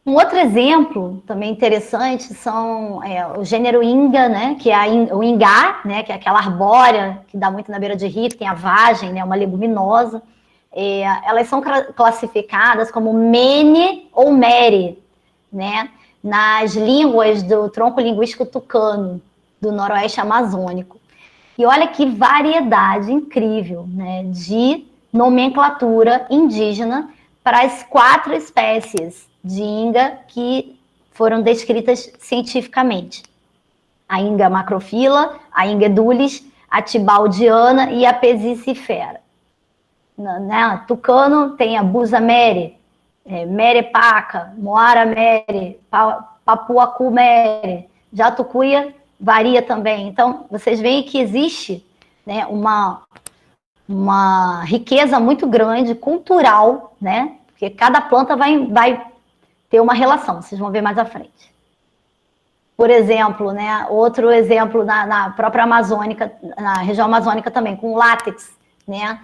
Um outro exemplo também interessante são o gênero Inga, né, que é o ingá, né, que é aquela arbórea que dá muito na beira de rio, tem a vagem, né, uma leguminosa. Elas são classificadas como mene ou mere, né, nas línguas do tronco linguístico tucano, do noroeste amazônico. E olha que variedade incrível, né, de nomenclatura indígena para as 4 espécies de Inga que foram descritas cientificamente. A Inga macrofila, a Inga edulis, a tibaldiana e a pesicifera. Né? Tucano tem a Busa mere, mere paca, Moara mere, Papuacu mere, Jatucuia varia também. Então, vocês veem que existe, né, uma riqueza muito grande, cultural, né? Porque cada planta vai ter uma relação, vocês vão ver mais à frente. Por exemplo, né, outro exemplo na própria Amazônica, na região amazônica também, com látex, né,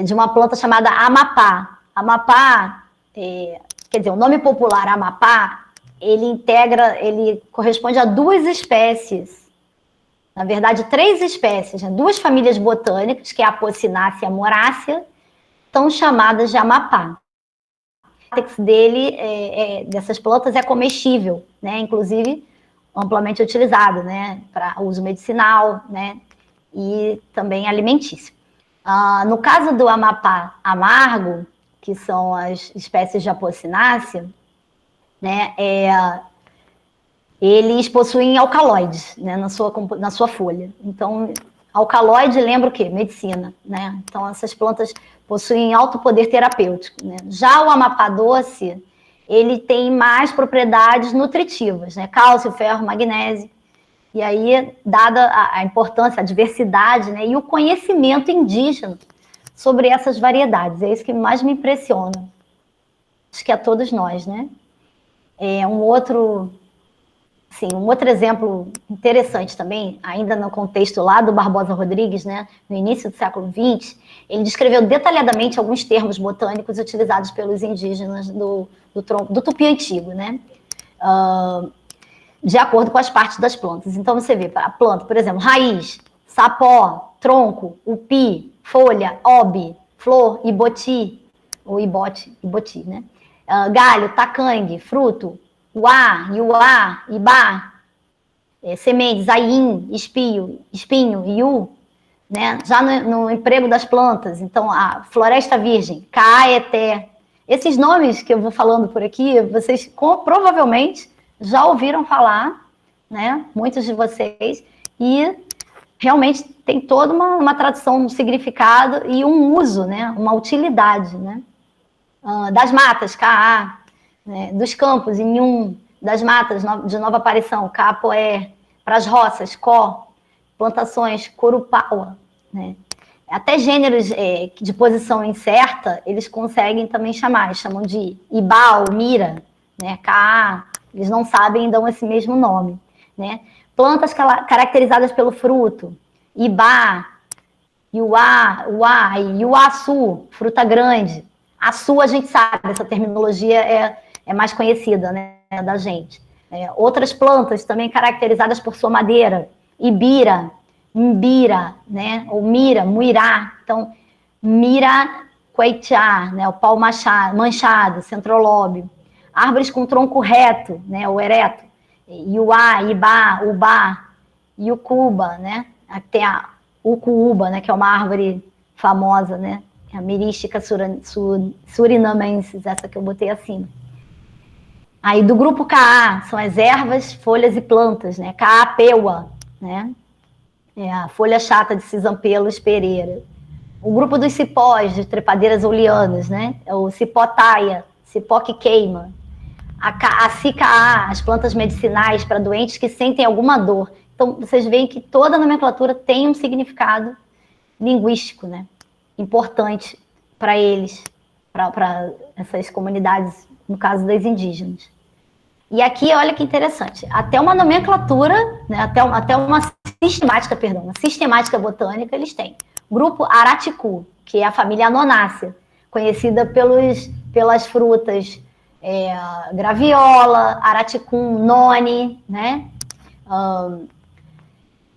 de uma planta chamada amapá. Amapá, quer dizer, o nome popular amapá, ele corresponde a 2 espécies, na verdade 3 espécies, né, 2 famílias botânicas, que é a Apocynaceae e a Moraceae, são chamadas de amapá. O látex dessas plantas é comestível, né, inclusive amplamente utilizado, né, para uso medicinal, né, e também alimentício. No caso do amapá amargo, que são as espécies de Apocynaceae, né, eles possuem alcaloides, né, na sua folha. Então, alcaloide lembra o quê? Medicina, né? Então, essas plantas possuem alto poder terapêutico, né? Já o Amapá doce, ele tem mais propriedades nutritivas, né? Cálcio, ferro, magnésio. E aí, dada a importância, a diversidade, né, e o conhecimento indígena sobre essas variedades, é isso que mais me impressiona. Acho que a todos nós, né? Um outro exemplo interessante também, ainda no contexto lá do Barbosa Rodrigues, né, no início do século XX, ele descreveu detalhadamente alguns termos botânicos utilizados pelos indígenas do Tupi Antigo, né, de acordo com as partes das plantas. Então, você vê, a planta, por exemplo, raiz, sapó, tronco, upi, folha, obi, flor, iboti, ou iboti, né, galho, tacangue, fruto, uá, iuá, ibá, sementes, aim, espinho, iu, né? Já no emprego das plantas, então a floresta virgem, caeté, esses nomes que eu vou falando por aqui, vocês provavelmente já ouviram falar, né? Muitos de vocês, e realmente tem toda uma tradução, um significado e um uso, né? Uma utilidade, né? Das matas, caá, né, dos campos, Inhum, das matas de nova aparição, Capoé, para as roças, Có, plantações, Corupaua, né? Até gêneros de posição incerta, eles conseguem também chamar, eles chamam de Ibau, Mira, né, Caá, eles não sabem e dão esse mesmo nome, né? Plantas caracterizadas pelo fruto, Ibá, Iuá, Uá, Iuaçu, fruta grande. Açu a gente sabe, essa terminologia é mais conhecida, né, da gente. Outras plantas também caracterizadas por sua madeira, ibira, imbira, né, ou mira, muirá. Então, mira, queitiá, né, o pau manchado, centrolóbio. Árvores com tronco reto, né, ou ereto. Iuá, ibá, ubá, iucuba, né. Tem a ucuúba, né, que é uma árvore famosa, né, a Myristica surinamensis, essa que eu botei acima. Aí do grupo Caá, são as ervas, folhas e plantas, né? Caapeua, né? A folha chata de Cisampelos pereira. O grupo dos cipós, de trepadeiras ou lianas, né? É o cipotaia, cipó que queima. A cicaá, as plantas medicinais para doentes que sentem alguma dor. Então, vocês veem que toda a nomenclatura tem um significado linguístico, né? Importante para eles, para essas comunidades, no caso das indígenas. E aqui, olha que interessante, até uma nomenclatura, né, até uma sistemática botânica eles têm. Grupo Araticu, que é a família Anonácea, conhecida pelas frutas graviola, Araticum, noni, né?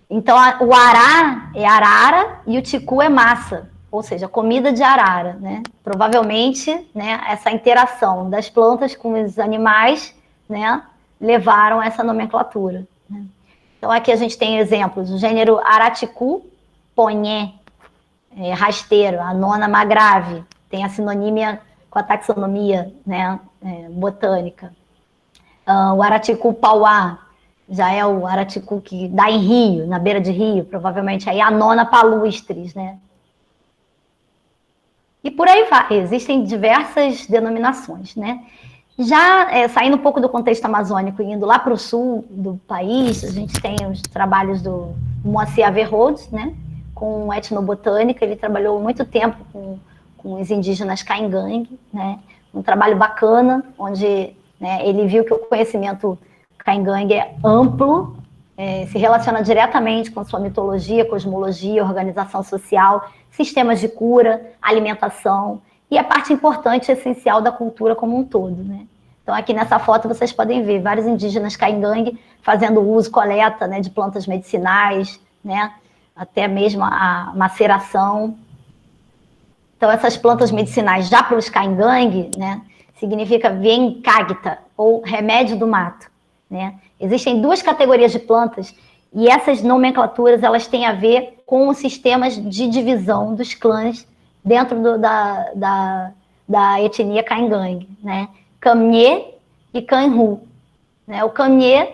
Então, o ará é arara e o ticu é massa, ou seja, comida de arara, né? Provavelmente, né, essa interação das plantas com os animais, né, levaram essa nomenclatura, né? Então, aqui a gente tem exemplos do gênero Araticu, ponhé, rasteiro, a nona magrave, tem a sinonímia com a taxonomia, né, botânica. O Araticu pauá, já é o Araticu que dá em rio, na beira de rio, provavelmente aí a nona palustris, né? E por aí vai, existem diversas denominações, né? Já saindo um pouco do contexto amazônico e indo lá para o sul do país, a gente tem os trabalhos do Moacir Averroes, né? Com etnobotânica, ele trabalhou muito tempo com os indígenas caingangue, né? Um trabalho bacana, onde, né, ele viu que o conhecimento caingangue é amplo, se relaciona diretamente com sua mitologia, cosmologia, organização social, sistemas de cura, alimentação, e a parte importante e essencial da cultura como um todo, né? Então, aqui nessa foto vocês podem ver vários indígenas caingangue fazendo uso, coleta, né, de plantas medicinais, né, até mesmo a maceração. Então, essas plantas medicinais, já para os caingangue, né, significa vencagta, ou remédio do mato, né? Existem duas categorias de plantas, e essas nomenclaturas elas têm a ver com os sistemas de divisão dos clãs dentro da etnia Caingangue, né? Kamnê e Kanhu, né? O Kamnê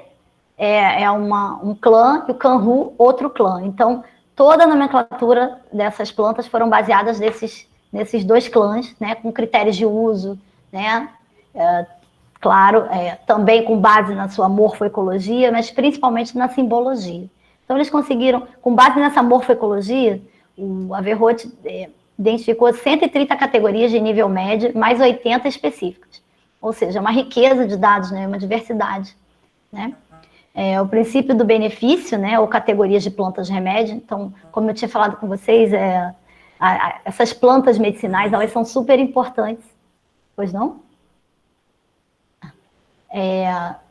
é um clã e o Kanhu outro clã. Então, toda a nomenclatura dessas plantas foram baseadas nesses dois clãs, né? Com critérios de uso, né? Claro, também com base na sua morfoecologia, mas principalmente na simbologia. Então, eles conseguiram, com base nessa morfoecologia, o Averroes identificou 130 categorias de nível médio, mais 80 específicas. Ou seja, uma riqueza de dados, né, uma diversidade. Né? O princípio do benefício, né, ou categorias de plantas de remédio. Então, como eu tinha falado com vocês, essas plantas medicinais, elas são super importantes. Pois não?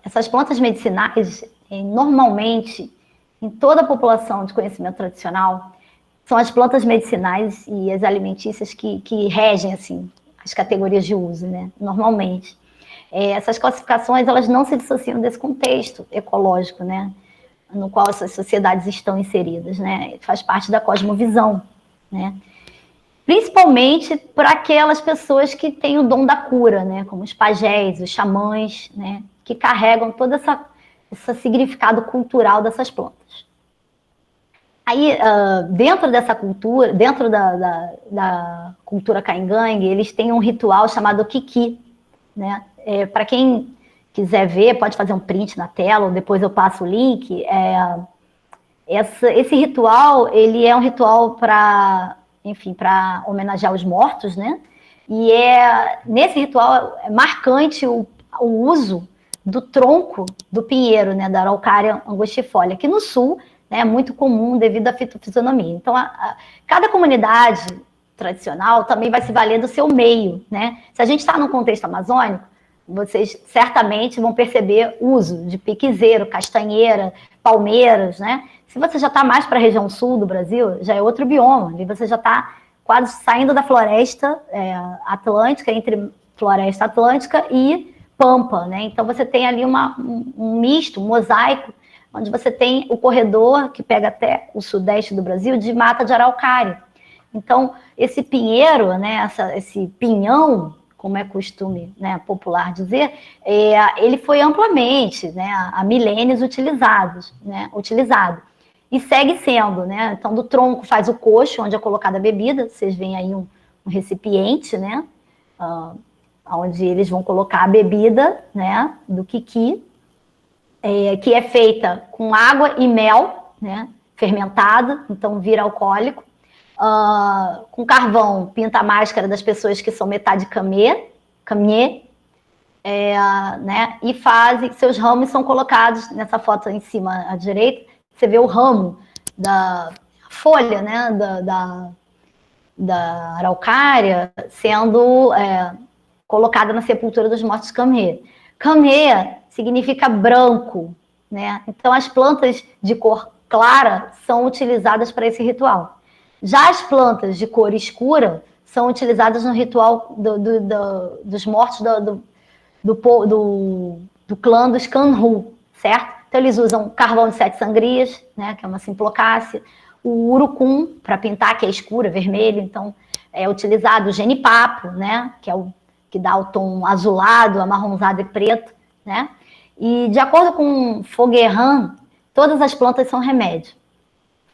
Essas plantas medicinais, normalmente, em toda a população de conhecimento tradicional, são as plantas medicinais e as alimentícias que regem, assim, as categorias de uso, né? Normalmente. Essas classificações, elas não se dissociam desse contexto ecológico, né? No qual essas sociedades estão inseridas, né? Faz parte da cosmovisão, né? Principalmente para aquelas pessoas que têm o dom da cura, né? Como os pajés, os xamãs, né? Que carregam todo esse significado cultural dessas plantas. Aí, dentro dessa cultura, dentro da cultura Caingangue, eles têm um ritual chamado Kiki, né? Para quem quiser ver, pode fazer um print na tela, ou depois eu passo o link. Esse ritual, ele é um ritual para homenagear os mortos, né? E nesse ritual é marcante o uso do tronco do pinheiro, né? Da Araucária angustifolia, que no sul é muito comum devido à fitofisionomia. Então, cada comunidade tradicional também vai se valer do seu meio, né? Se a gente está num contexto amazônico, vocês certamente vão perceber uso de piquezeiro, castanheira, palmeiras, né? Se você já está mais para a região sul do Brasil, já é outro bioma, ali você já está quase saindo da floresta atlântica, entre floresta atlântica e pampa, né? Então você tem ali um misto, um mosaico, onde você tem o corredor que pega até o sudeste do Brasil de mata de araucária. Então, esse pinheiro, né, esse pinhão, como é costume, né, popular dizer, ele foi amplamente, né, há milênios utilizado. E segue sendo, né? Então, do tronco faz o coxo, onde é colocada a bebida. Vocês veem aí um recipiente, né? Onde eles vão colocar a bebida, né? Do quiqui, que é feita com água e mel, né? Fermentado, então vira alcoólico. Com carvão, pinta a máscara das pessoas que são metade camê, né? E seus ramos são colocados nessa foto em cima à direita. Você vê o ramo da folha, né, da araucária sendo colocada na sepultura dos mortos Kamhe. Kamhe significa branco, né? Então as plantas de cor clara são utilizadas para esse ritual. Já as plantas de cor escura são utilizadas no ritual dos mortos do clã dos Kanhu, certo? Então, eles usam carvão de 7 sangrias, né, que é uma simplocácea, o urucum, para pintar, que é escura, vermelho. Então, é utilizado o genipapo, né, que é o que dá o tom azulado, amarronzado e preto, né? E, de acordo com Fogueran, todas as plantas são remédio.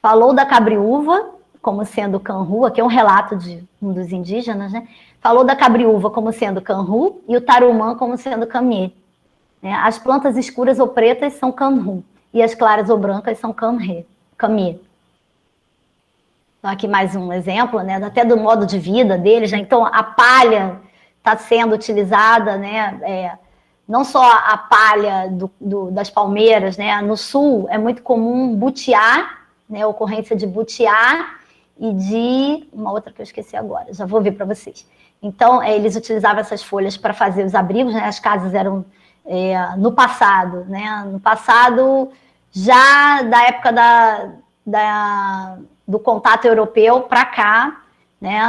Falou da cabriúva como sendo canhu, aqui é um relato de um dos indígenas, né? Falou da cabriúva como sendo canhu e o tarumã como sendo camê. As plantas escuras ou pretas são canhu e as claras ou brancas são camê. Então, aqui mais um exemplo, né? Até do modo de vida deles. Né? Então, a palha está sendo utilizada, né? Não só a palha das palmeiras, né? No sul é muito comum butiá, né? A ocorrência de butiá e de uma outra que eu esqueci agora, já vou ver para vocês. Então, eles utilizavam essas folhas para fazer os abrigos, né? As casas eram no passado, né? No passado, já da época do contato europeu para cá, né?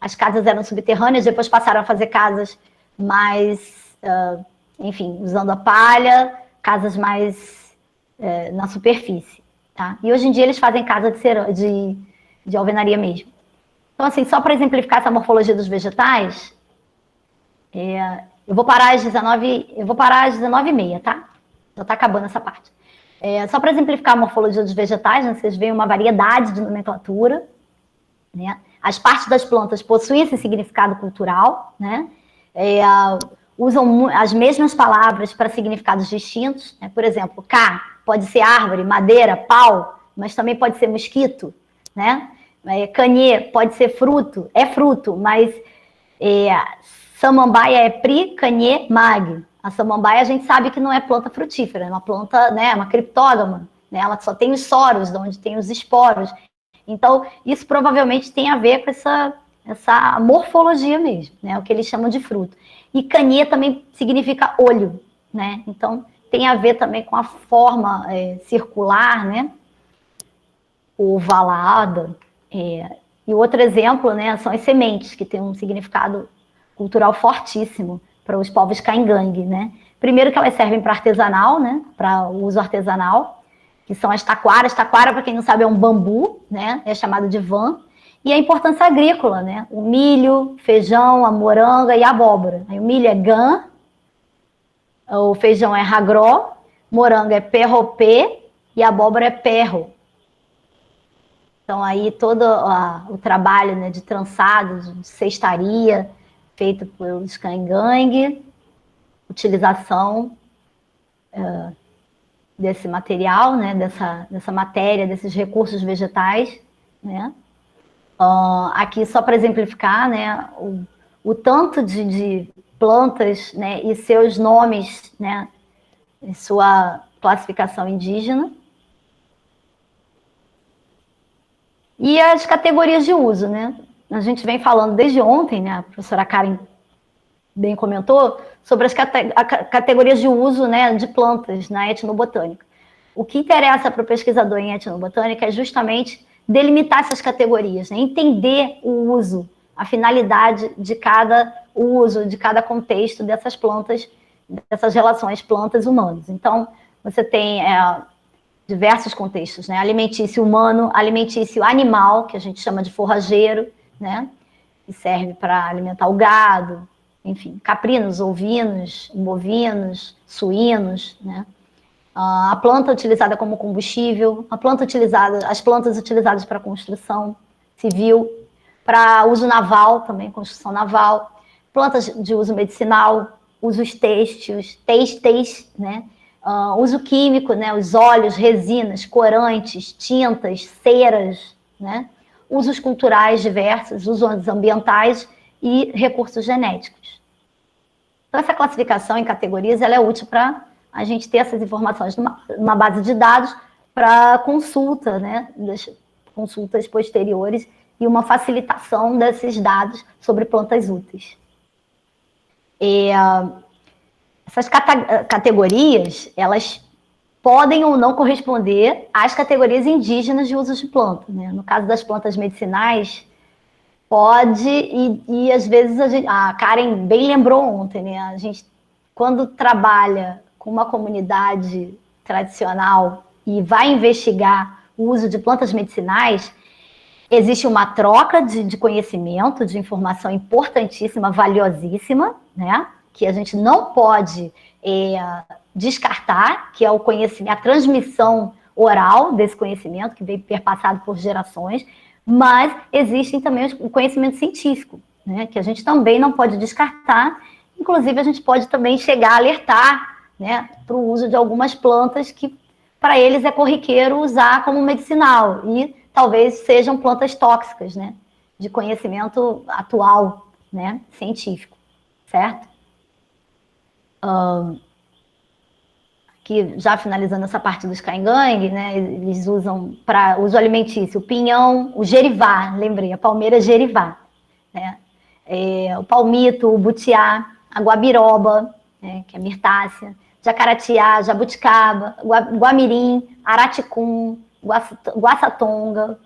As casas eram subterrâneas, depois passaram a fazer casas mais, enfim, usando a palha, casas mais na superfície, tá? E hoje em dia eles fazem casa de alvenaria mesmo. Então, assim, só para exemplificar essa morfologia dos vegetais, eu vou parar às 19h30, tá? Já está acabando essa parte. Só para exemplificar a morfologia dos vegetais, né, vocês veem uma variedade de nomenclatura, né? As partes das plantas possuem esse significado cultural, né? Usam as mesmas palavras para significados distintos, né? Por exemplo, cá pode ser árvore, madeira, pau, mas também pode ser mosquito, né? Canhê pode ser fruto, é fruto, mas samambaia é pri, canhê, mag. A samambaia a gente sabe que não é planta frutífera, é uma planta, né, uma criptógama, né? Ela só tem os soros, de onde tem os esporos. Então, isso provavelmente tem a ver com essa morfologia mesmo, né? O que eles chamam de fruto. E canhê também significa olho, né? Então, tem a ver também com a forma circular, né? Ovalada. E outro exemplo, né, são as sementes, que tem um significado cultural fortíssimo para os povos caingangue, né? Primeiro que elas servem para artesanal, né? Para uso artesanal, que são as taquaras. Taquara, para quem não sabe, é um bambu, né? É chamado de van. E a importância agrícola, né? O milho, feijão, a moranga e a abóbora. Aí o milho é gan, o feijão é ragró, moranga é perropê e a abóbora é perro. Então aí todo o trabalho, né, de trançado, de cestaria, feito pelos caingangue, utilização desse material, né, dessa matéria, desses recursos vegetais, né? Aqui só para exemplificar, né, o tanto de plantas, né, e seus nomes, né, em sua classificação indígena. E as categorias de uso, né? A gente vem falando desde ontem, né, a professora Karen bem comentou, sobre as categorias de uso, né, de plantas na etnobotânica. O que interessa para o pesquisador em etnobotânica é justamente delimitar essas categorias, né, entender o uso, a finalidade de cada uso, de cada contexto dessas plantas, dessas relações plantas-humanos. Então, você tem diversos contextos, né? Alimentício humano, alimentício animal, que a gente chama de forrageiro, né? Que serve para alimentar o gado, enfim, caprinos, ovinos, bovinos, suínos, né? A planta utilizada como combustível, as plantas utilizadas para construção civil, para uso naval também, construção naval, plantas de uso medicinal, usos têxteis, né? Uso químico, né? Os óleos, resinas, corantes, tintas, ceras, né? Usos culturais diversos, usos ambientais e recursos genéticos. Então, essa classificação em categorias ela é útil para a gente ter essas informações numa base de dados para consulta, né? Consultas posteriores e uma facilitação desses dados sobre plantas úteis. Essas categorias, elas podem ou não corresponder às categorias indígenas de uso de planta, né? No caso das plantas medicinais, pode, e às vezes a Karen bem lembrou ontem, né? A gente, quando trabalha com uma comunidade tradicional e vai investigar o uso de plantas medicinais, existe uma troca de conhecimento, de informação importantíssima, valiosíssima, né? Que a gente não pode descartar, que é o conhecimento, a transmissão oral desse conhecimento, que vem perpassado por gerações, mas existem também o conhecimento científico, né? Que a gente também não pode descartar, inclusive a gente pode também chegar a alertar, né, para o uso de algumas plantas que para eles é corriqueiro usar como medicinal, e talvez sejam plantas tóxicas, né, de conhecimento atual, né, científico, certo? Aqui, já finalizando essa parte dos caingangue, né, eles usam para uso alimentício o pinhão, o gerivá, lembrei, a palmeira gerivá, né, o palmito, o butiá, a guabiroba, né, que é mirtácea, jacaratiá, jabuticaba, guamirim, araticum, guaçatonga,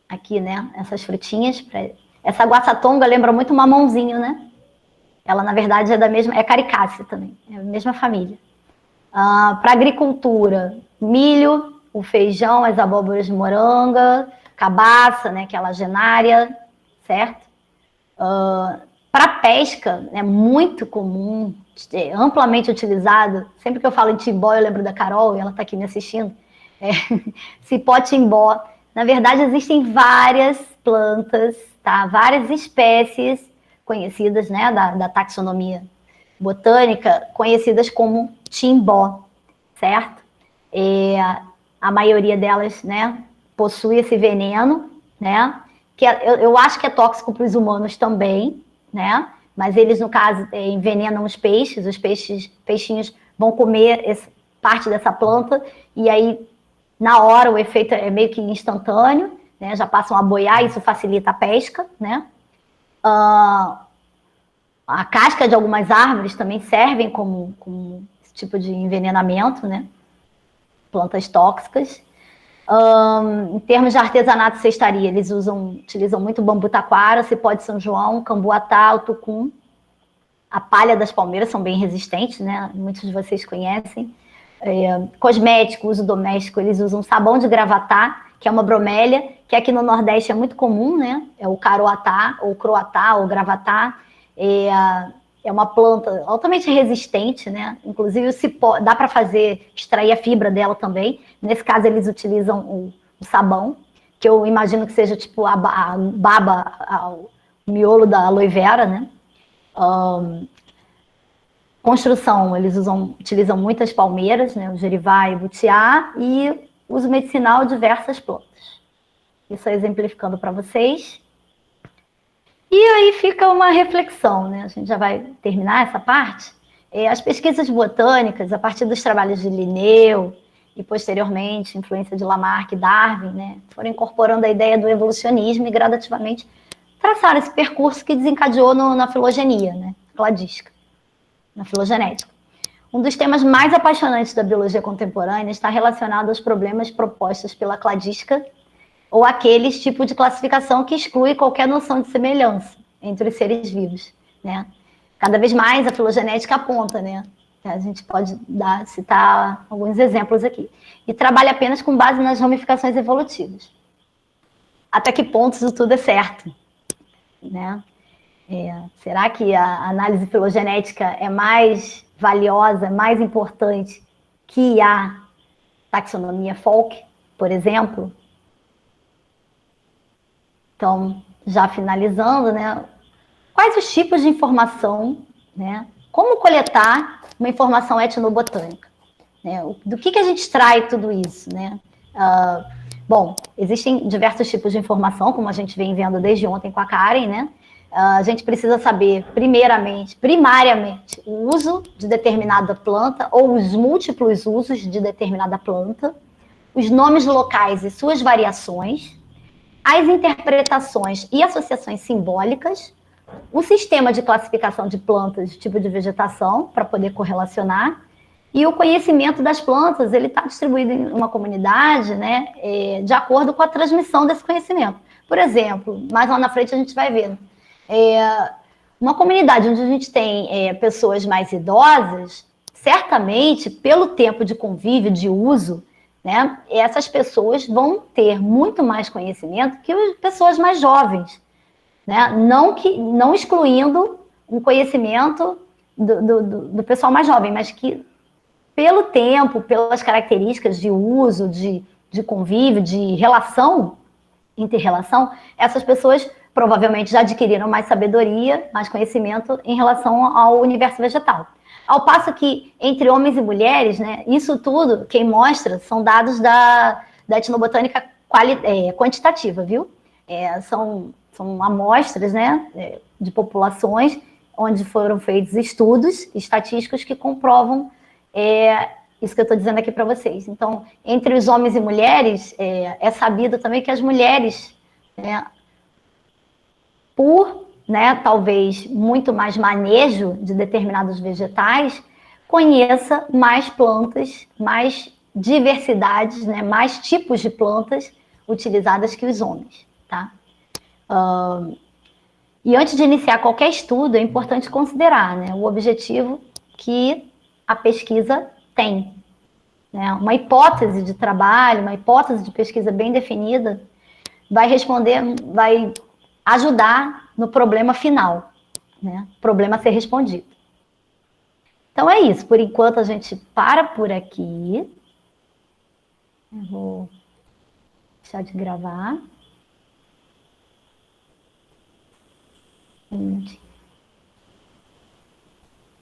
aqui, né, essas frutinhas. Essa guaçatonga lembra muito mamãozinho, né? Ela, na verdade, é da mesma, é caricácea também, é a mesma família. Para agricultura, milho, o feijão, as abóboras de moranga, cabaça, né, que é a lagenária, certo? Para pesca, é muito comum, amplamente utilizado. Sempre que eu falo em timbó, eu lembro da Carol, e ela está aqui me assistindo. Cipó-timbó. Na verdade, existem várias plantas, tá? Várias espécies conhecidas, né, da taxonomia botânica, conhecidas como timbó, certo? A maioria delas, né, possui esse veneno, né? Que eu acho que é tóxico para os humanos também, né? Mas eles, no caso, envenenam os peixinhos vão comer parte dessa planta, e aí, na hora, o efeito é meio que instantâneo, né? Já passam a boiar, isso facilita a pesca, né? A casca de algumas árvores também servem como esse tipo de envenenamento, né? Plantas tóxicas. Em termos de artesanato e cestaria, eles utilizam muito bambu taquara, cipó de São João, cambuatá, o tucum. A palha das palmeiras são bem resistentes, né? Muitos de vocês conhecem. Cosmético, uso doméstico, eles usam sabão de gravatá, que é uma bromélia, que aqui no Nordeste é muito comum, né? É o caroatá, ou croatá, ou gravatá. É uma planta altamente resistente, né? Inclusive o cipó, dá para extrair a fibra dela também. Nesse caso, eles utilizam o sabão, que eu imagino que seja tipo a baba, o miolo da aloe vera, né? Construção, eles utilizam muitas palmeiras, né? O jerivá e o butiá, e uso medicinal diversas plantas. Isso aí exemplificando para vocês. E aí fica uma reflexão, né? A gente já vai terminar essa parte. As pesquisas botânicas, a partir dos trabalhos de Linneu e, posteriormente, influência de Lamarck e Darwin, né? Foram incorporando a ideia do evolucionismo e, gradativamente, traçaram esse percurso que desencadeou na filogenia, né? Cladística, na filogenética. Um dos temas mais apaixonantes da biologia contemporânea está relacionado aos problemas propostos pela cladística, ou aqueles tipos de classificação que exclui qualquer noção de semelhança entre os seres vivos, né? Cada vez mais a filogenética aponta, né? A gente pode citar alguns exemplos aqui. E trabalha apenas com base nas ramificações evolutivas. Até que ponto isso tudo é certo, né? Será que a análise filogenética é mais valiosa, mais importante que a taxonomia Folk, por exemplo? Então, já finalizando, né? Quais os tipos de informação, né? Como coletar uma informação etnobotânica? Né? Do que a gente extrai tudo isso, né? Bom, existem diversos tipos de informação, como a gente vem vendo desde ontem com a Karen, né? A gente precisa saber, primariamente, o uso de determinada planta ou os múltiplos usos de determinada planta, os nomes locais e suas variações, as interpretações e associações simbólicas, o sistema de classificação de plantas, tipo de vegetação, para poder correlacionar, e o conhecimento das plantas, ele está distribuído em uma comunidade, né, de acordo com a transmissão desse conhecimento. Por exemplo, mais lá na frente a gente vai ver, uma comunidade onde a gente tem pessoas mais idosas, certamente, pelo tempo de convívio, de uso, né, essas pessoas vão ter muito mais conhecimento que as pessoas mais jovens, né? Não excluindo um conhecimento do pessoal mais jovem, mas que pelo tempo, pelas características de uso, de convívio, de relação, inter-relação, essas pessoas provavelmente já adquiriram mais sabedoria, mais conhecimento em relação ao universo vegetal. Ao passo que, entre homens e mulheres, né, isso tudo, quem mostra, são dados da etnobotânica quantitativa, viu? São amostras, né, de populações onde foram feitos estudos estatísticos que comprovam isso que eu estou dizendo aqui para vocês. Então, entre os homens e mulheres, é sabido também que as mulheres, né, por, né, talvez muito mais manejo de determinados vegetais, conheça mais plantas, mais diversidades, né, mais tipos de plantas utilizadas que os homens, tá? E antes de iniciar qualquer estudo, é importante considerar, né, o objetivo que a pesquisa tem, né? Uma hipótese de trabalho, uma hipótese de pesquisa bem definida, vai responder, vai ajudar no problema final, né? Problema a ser respondido. Então é isso, por enquanto a gente para por aqui. Eu vou deixar de gravar. Um minutinho.